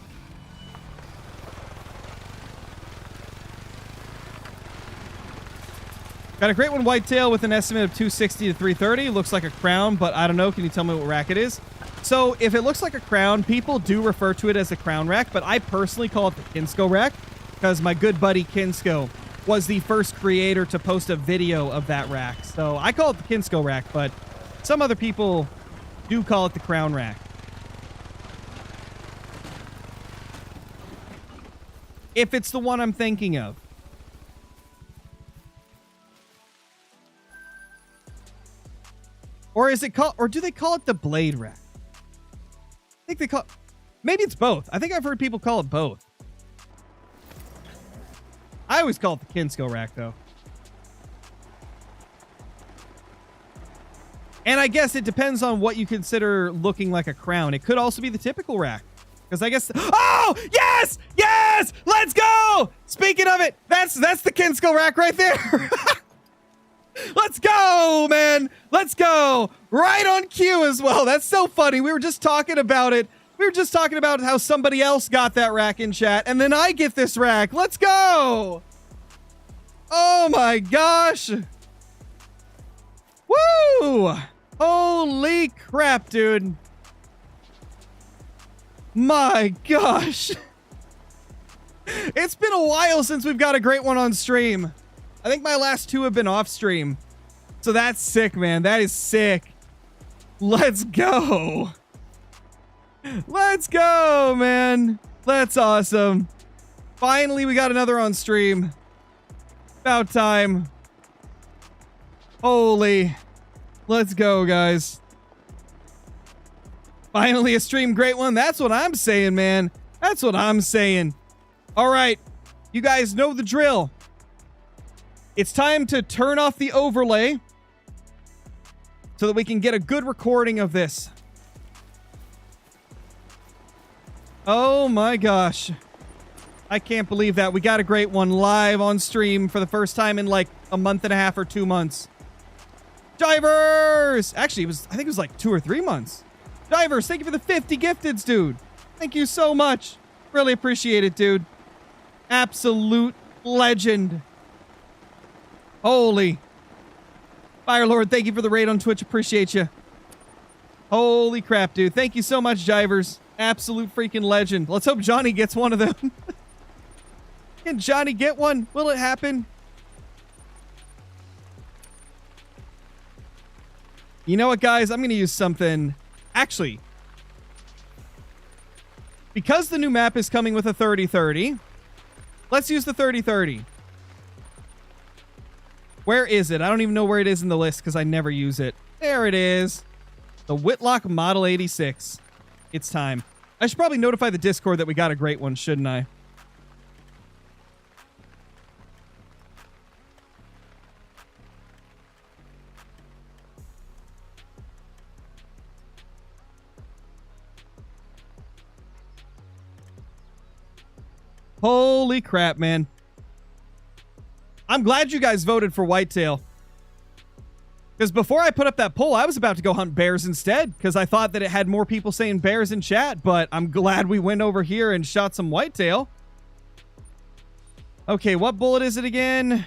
Got a great one whitetail with an estimate of 260 to 330. Looks like a crown, but I don't know. Can you tell me what rack it is? So if it looks like a crown, people do refer to it as a crown rack, but I personally call it the Kinsko rack because my good buddy Kinsko was the first creator to post a video of that rack. So I call it the Kinsko rack, but some other people do call it the crown rack. If it's the one I'm thinking of. Or is it called, or do they call it the blade rack? I think they call, maybe it's both. I think I've heard people call it both. I always call it the Kinsko rack, though. And I guess it depends on what you consider looking like a crown. It could also be the typical rack. Because I guess... Oh! Yes! Yes! Let's go! Speaking of it, that's the Kinsko rack right there. Let's go, man! Let's go! Right on cue as well. That's so funny. We were just talking about it. We were just talking about how somebody else got that rack in chat, and then I get this rack. Let's go! Oh my gosh! Woo! Holy crap, dude. My gosh. It's been a while since we've got a great one on stream. I think my last two have been off stream. So that's sick, man. That is sick. Let's go. Let's go, man. That's awesome. Finally, we got another on stream. About time. Holy. Let's go, guys. Finally, a stream great one. That's what I'm saying, man. That's what I'm saying. All right. You guys know the drill. It's time to turn off the overlay so that we can get a good recording of this. Oh my gosh. I can't believe that. We got a great one live on stream for the first time in like a month and a half or 2 months. Divers! Actually, I think it was like 2 or 3 months. Divers, thank you for the 50 gifteds, dude. Thank you so much. Really appreciate it, dude. Absolute legend. Holy. Firelord, thank you for the raid on Twitch. Appreciate you. Holy crap, dude. Thank you so much, Divers. Absolute freaking legend. Let's hope Johnny gets one of them. Can Johnny get one? Will it happen? You know what, guys? I'm going to use something... Actually, because the new map is coming with a 30-30, let's use the 30-30. Where is it? I don't even know where it is in the list because I never use it. There it is. The Whitlock Model 86. It's time. I should probably notify the Discord that we got a great one, shouldn't I? Holy crap, man. I'm glad you guys voted for Whitetail. Because before I put up that poll, I was about to go hunt bears instead, because I thought that it had more people saying bears in chat, but I'm glad we went over here and shot some whitetail. Okay, what bullet is it again?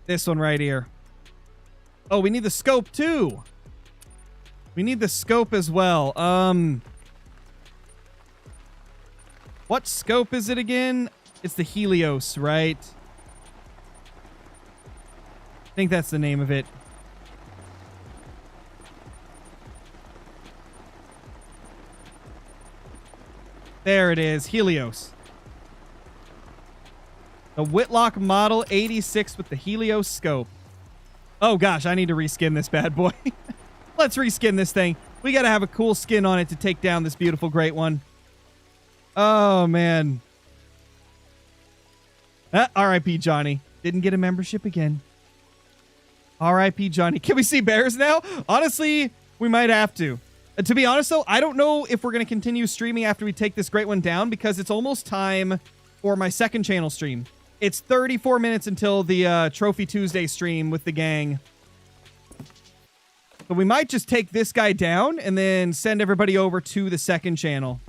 This one right here. Oh, we need the scope too. We need the scope as well. What scope is it again? It's the Helios, right? I think that's the name of it. There it is, Helios. The Whitlock Model 86 with the Helios scope. Oh gosh, I need to reskin this bad boy. Let's reskin this thing. We gotta have a cool skin on it to take down this beautiful great one. Oh man. R.I.P. Johnny. Didn't get a membership again. R.I.P. Johnny. Can we see bears now? Honestly, we might have to. To be honest, though, I don't know if we're going to continue streaming after we take this great one down, because it's almost time for my second channel stream. It's 34 minutes until the Trophy Tuesday stream with the gang. So we might just take this guy down and then send everybody over to the second channel.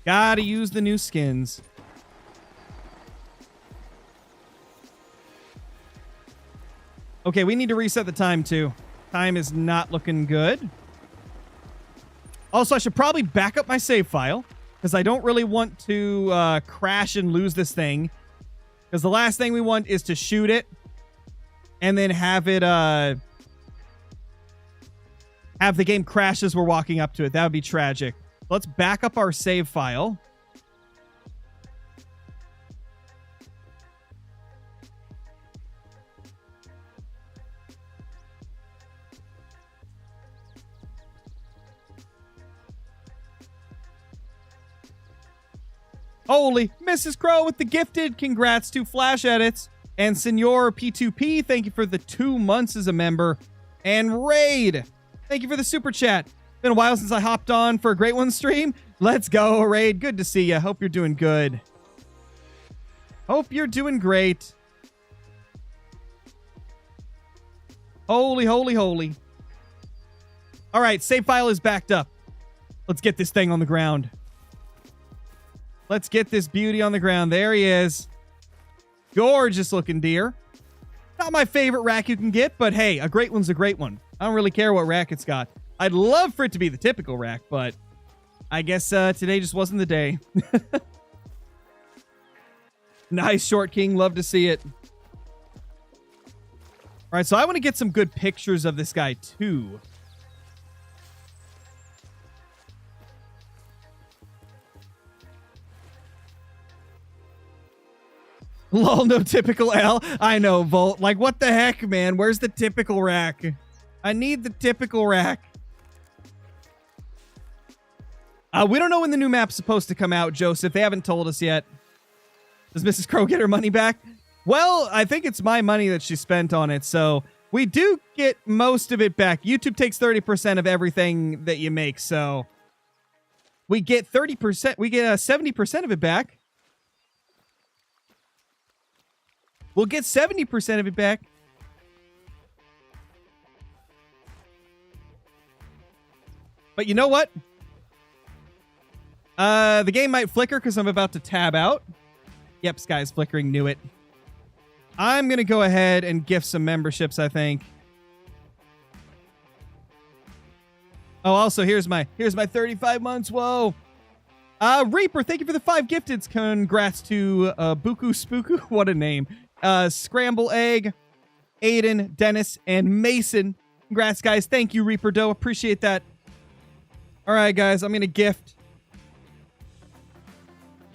Gotta use the new skins. Okay, we need to reset the time too. Time is not looking good. Also, I should probably back up my save file, because I don't really want to crash and lose this thing. Because the last thing we want is to shoot it and then have it have the game crash as we're walking up to it. That would be tragic. Let's back up our save file. Holy, Mrs. Crow with the gifted. Congrats to Flash Edits. And Senor P2P, thank you for the 2 months as a member. And Raid, thank you for the super chat. Been a while since I hopped on for a great one stream. Let's go, Raid. Good to see you. Hope you're doing good. Hope you're doing great. Holy, holy, holy. All right, save file is backed up. Let's get this thing on the ground. Let's get this beauty on the ground. There he is. Gorgeous looking deer. Not my favorite rack you can get, but hey, a great one's a great one. I don't really care what rack it's got. I'd love for it to be the typical rack, but I guess today just wasn't the day. Nice, Short King. Love to see it. All right, so I want to get some good pictures of this guy too. Lol, no typical L. I know, Volt. Like, what the heck, man? Where's the typical rack? I need the typical rack. We don't know when the new map's supposed to come out, Joseph. They haven't told us yet. Does Mrs. Crow get her money back? Well, I think it's my money that she spent on it, so we do get most of it back. YouTube takes 30% of everything that you make, so we get 30%. We get 70% of it back. We'll get 70% of it back. But you know what? The game might flicker because I'm about to tab out. Yep, Sky's flickering. Knew it. I'm going to go ahead and gift some memberships, I think. Oh, also, here's my 35 months. Whoa. Reaper, thank you for the 5 gifteds. Congrats to Buku Spooku. What a name. Scramble Egg, Aiden, Dennis, and Mason. Congrats, guys. Thank you, Reaper Doe. Appreciate that. All right, guys. I'm going to gift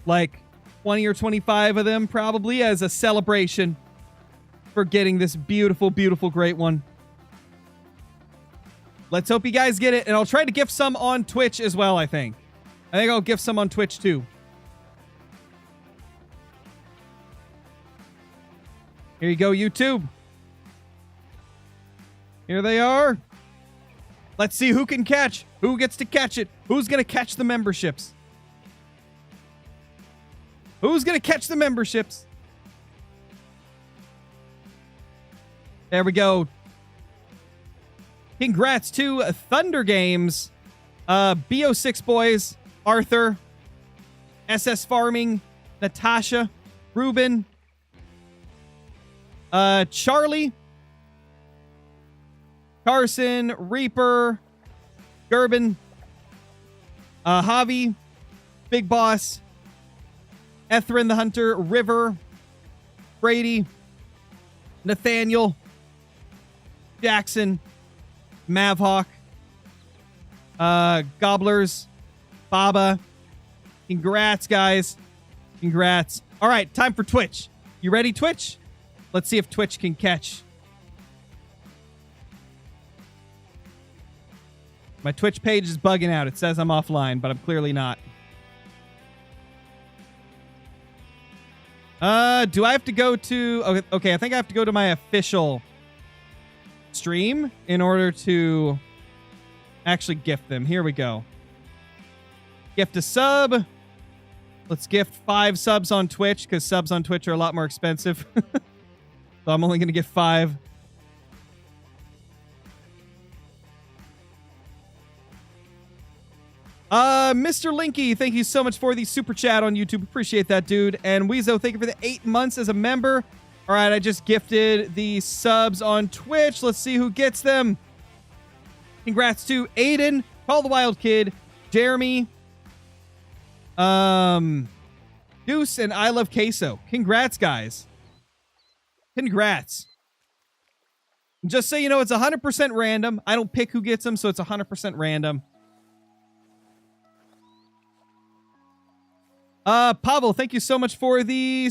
like 20 or 25 of them probably as a celebration for getting this beautiful, beautiful, great one. Let's hope you guys get it. And I'll try to gift some on Twitch as well, I think. I think I'll gift some on Twitch too. Here you go, YouTube. Here they are. Let's see who can catch. Who gets to catch it? Who's going to catch the memberships? Who's going to catch the memberships? There we go. Congrats to Thunder Games, BO6 Boys, Arthur, SS Farming, Natasha, Ruben, Charlie, Carson, Reaper, Gerben, Javi, Big Boss, Ethrin the Hunter, River, Brady, Nathaniel, Jackson, Mavhawk, Gobblers, Baba. Congrats, guys. Congrats. All right, time for Twitch. You ready, Twitch? Let's see if Twitch can catch. My Twitch page is bugging out. It says I'm offline, but I'm clearly not. Do I have to go to... Okay, I think I have to go to my official stream in order to actually gift them. Here we go. Gift a sub. Let's gift 5 subs on Twitch, because subs on Twitch are a lot more expensive. So I'm only going to get 5. Mr. Linky, thank you so much for the super chat on YouTube. Appreciate that, dude. And Weezo, thank you for the 8 months as a member. All right, I just gifted the subs on Twitch. Let's see who gets them. Congrats to Aiden, Call the Wild Kid, Jeremy, Deuce, and I Love Queso. Congrats, guys. Congrats. Just so you know, it's 100% random. I don't pick who gets them, so it's 100% random. Pavel, thank you so much for the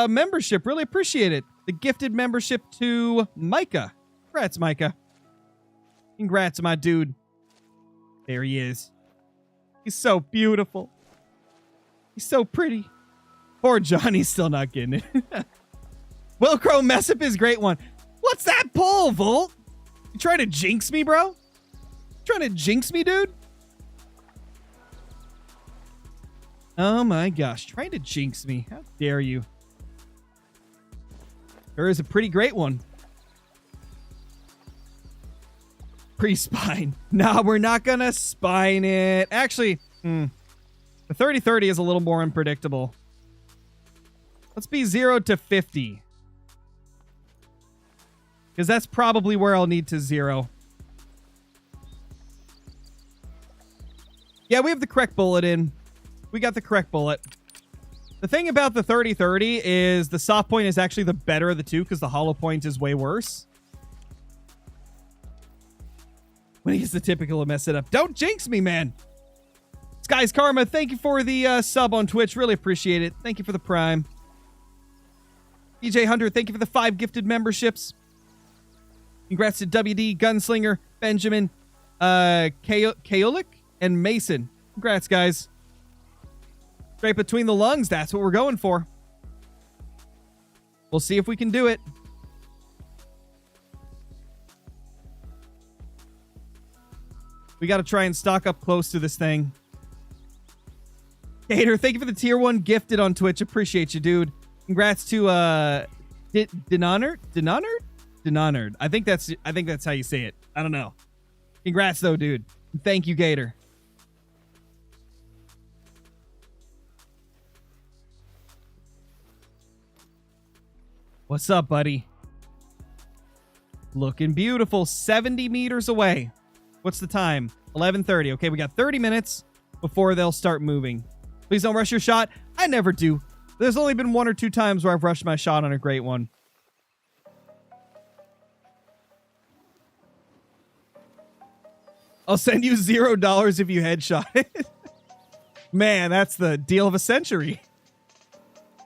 membership. Really appreciate it. The gifted membership to Micah. Congrats, Micah. Congrats, my dude. There he is. He's so beautiful. He's so pretty. Poor Johnny's still not getting it. Wilcrow mess up his great one. What's that pull, Volt? You trying to jinx me, bro? You trying to jinx me, dude? Oh my gosh, trying to jinx me. How dare you? There is a pretty great one. Pre-spine. Nah, we're not gonna spine it. Actually, the 30-30 is a little more unpredictable. Let's be 0 to 50. Because that's probably where I'll need to 0. Yeah, we have the correct bullet in. We got the correct bullet. The thing about the 30-30 is the soft point is actually the better of the two because the hollow point is way worse. When he gets the typical to mess it up. Don't jinx me, man. Sky's Karma, thank you for the sub on Twitch. Really appreciate it. Thank you for the prime. DJ Hunter, thank you for the 5 gifted memberships. Congrats to WD, Gunslinger, Benjamin, Kaolik, and Mason. Congrats, guys. Straight between the lungs, that's what we're going for. We'll see if we can do it. We got to try and stock up close to this thing. Gator, thank you for the tier 1 gifted on Twitch. Appreciate you, dude. Congrats to Denonard? I think that's how you say it. I don't know. Congrats though, dude. Thank you, Gator. What's up, buddy? Looking beautiful. 70 meters away. What's the time? 11:30. Okay, we got 30 minutes before they'll start moving. Please don't rush your shot. I never do. There's only been 1 or 2 times where I've rushed my shot on a great one. I'll send you $0 if you headshot it. Man, that's the deal of a century.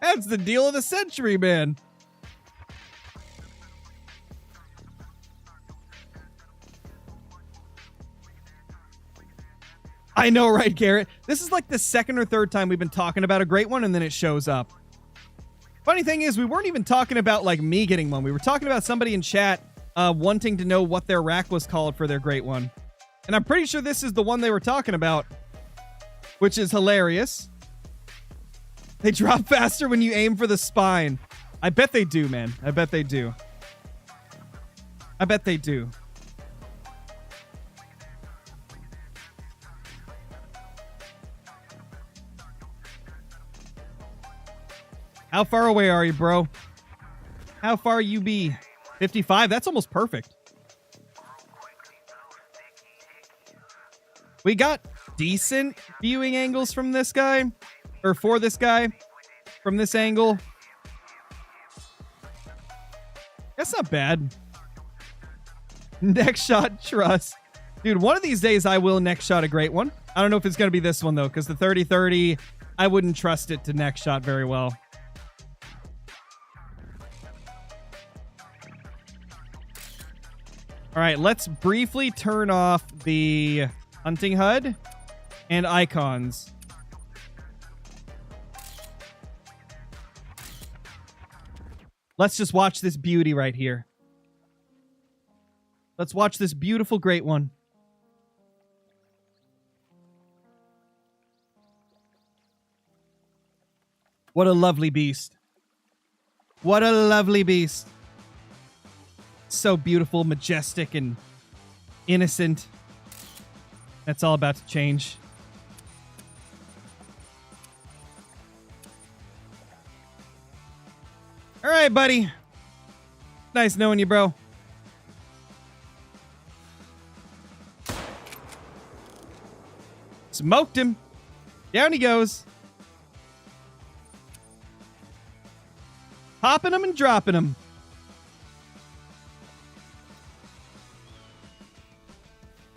That's the deal of the century, man. I know, right, Garrett? This is like the 2nd or 3rd time we've been talking about a great one, and then it shows up. Funny thing is, we weren't even talking about, like, me getting one. We were talking about somebody in chat wanting to know what their rack was called for their great one. And I'm pretty sure this is the one they were talking about, which is hilarious. They drop faster when you aim for the spine. I bet they do, man. I bet they do. I bet they do. How far away are you, bro? How far you be? 55? That's almost perfect. We got decent viewing angles from this guy. Or for this guy. From this angle. That's not bad. Next shot, trust. Dude, one of these days I will next shot a great one. I don't know if it's going to be this one, though, because the 30-30, I wouldn't trust it to next shot very well. All right, let's briefly turn off the hunting HUD and icons. Let's just watch this beauty right here. Let's watch this beautiful great one. What a lovely beast. What a lovely beast. So beautiful, majestic, and innocent. That's all about to change. All right, buddy. Nice knowing you, bro. Smoked him. Down he goes. Popping him and dropping him.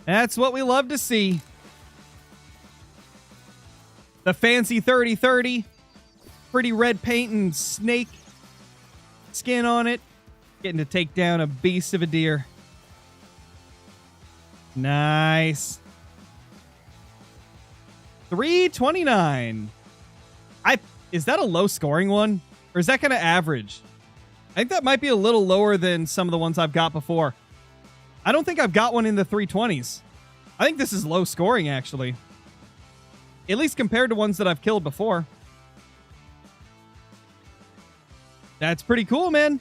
That's what we love to see. The fancy 30-30. Pretty red paint and snake skin on it. Getting to take down a beast of a deer. Nice. 329. Is that a low scoring one? Or is that kind of average? I think that might be a little lower than some of the ones I've got before. I don't think I've got one in the 320s. I think this is low scoring, actually. At least compared to ones that I've killed before. That's pretty cool, man.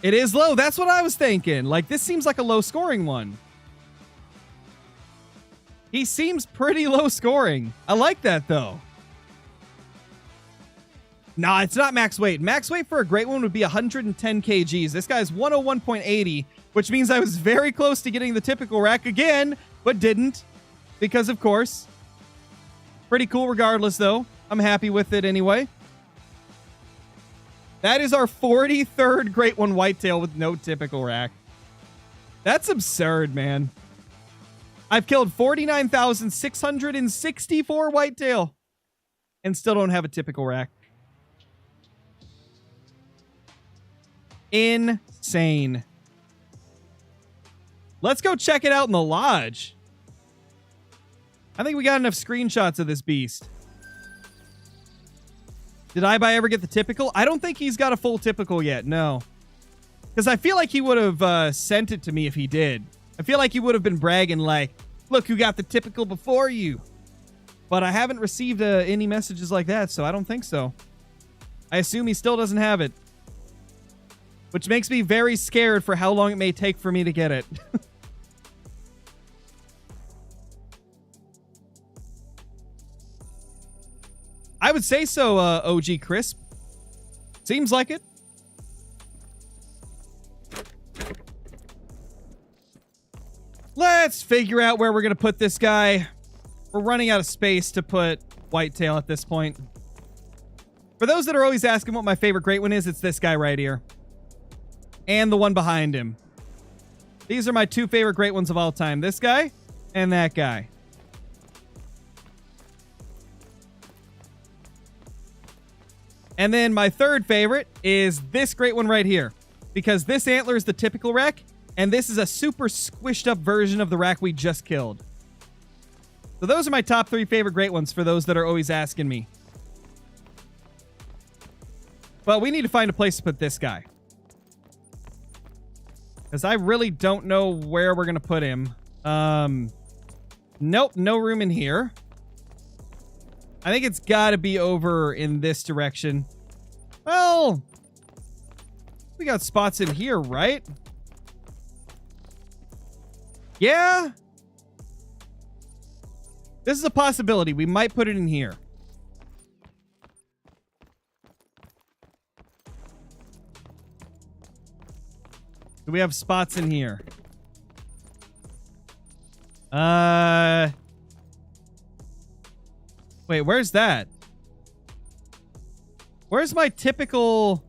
It is low. That's what I was thinking. Like, this seems like a low scoring one. He seems pretty low scoring. I like that, though. Nah, it's not max weight. Max weight for a great one would be 110 kgs. This guy's 101.80, which means I was very close to getting the typical rack again, but didn't. Because, of course. Pretty cool regardless, though. I'm happy with it anyway. That is our 43rd Great One Whitetail with no typical rack. That's absurd, man. I've killed 49,664 whitetail and still don't have a typical rack. Insane. Let's go check it out in the lodge. I think we got enough screenshots of this beast. Did I ever get the typical? I don't think he's got a full typical yet, no. Because I feel like he would have sent it to me if he did. I feel like he would have been bragging like, look who got the typical before you. But I haven't received any messages like that, so I don't think so. I assume he still doesn't have it. Which makes me very scared for how long it may take for me to get it. I would say so, OG Crisp. Seems like it. Let's figure out where we're going to put this guy. We're running out of space to put whitetail at this point. For those that are always asking what my favorite great one is, it's this guy right here. And the one behind him. These are my two favorite great ones of all time. This guy and that guy. And then my third favorite is this great one right here. Because this antler is the typical rack, and this is a super squished up version of the rack we just killed. So those are my top three favorite great ones for those that are always asking me. But we need to find a place to put this guy. Because I really don't know where we're going to put him. Nope, no room in here. I think it's got to be over in this direction. Well, we got spots in here, right? Yeah. This is a possibility. We might put it in here. Do we have spots in here? Wait, where's that? Where's my typical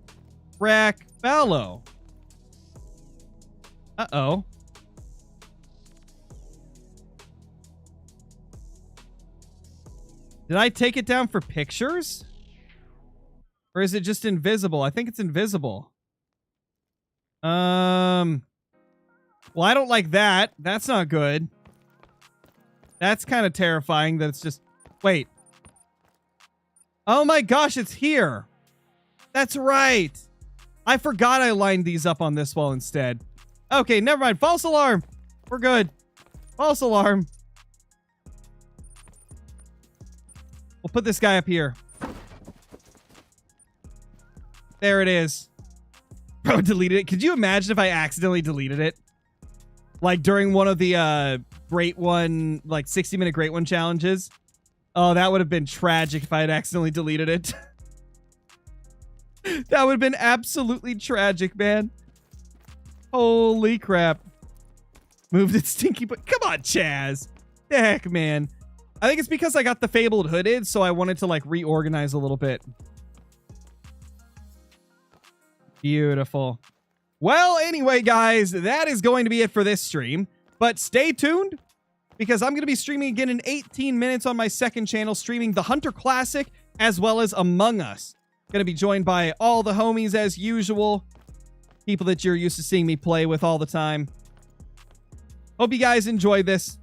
rack fallow? Uh-oh. Did I take it down for pictures? Or is it just invisible? I think it's invisible. Well, I don't like that. That's not good. That's kind of terrifying that it's just... Wait. Oh my gosh, it's here. That's right. I forgot I lined these up on this wall instead. Okay, never mind. False alarm. We're good. False alarm. We'll put this guy up here. There it is. Bro, deleted it. Could you imagine if I accidentally deleted it? Like during one of the Great One, like 60-minute Great One challenges? Oh, that would have been tragic if I had accidentally deleted it. That would have been absolutely tragic, man. Holy crap. Moved it stinky, but come on, Chaz. The heck, man. I think it's because I got the Fabled hooded, so I wanted to like reorganize a little bit. Beautiful. Well, anyway, guys, that is going to be it for this stream. But stay tuned, because I'm going to be streaming again in 18 minutes on my second channel, streaming the Hunter Classic as well as Among Us. Going to be joined by all the homies as usual. People that you're used to seeing me play with all the time. Hope you guys enjoyed this.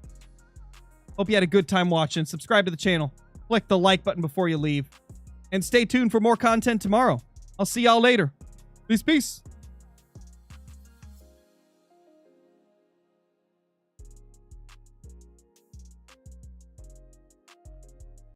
Hope you had a good time watching. Subscribe to the channel. Click the like button before you leave. And stay tuned for more content tomorrow. I'll see y'all later. Peace, peace.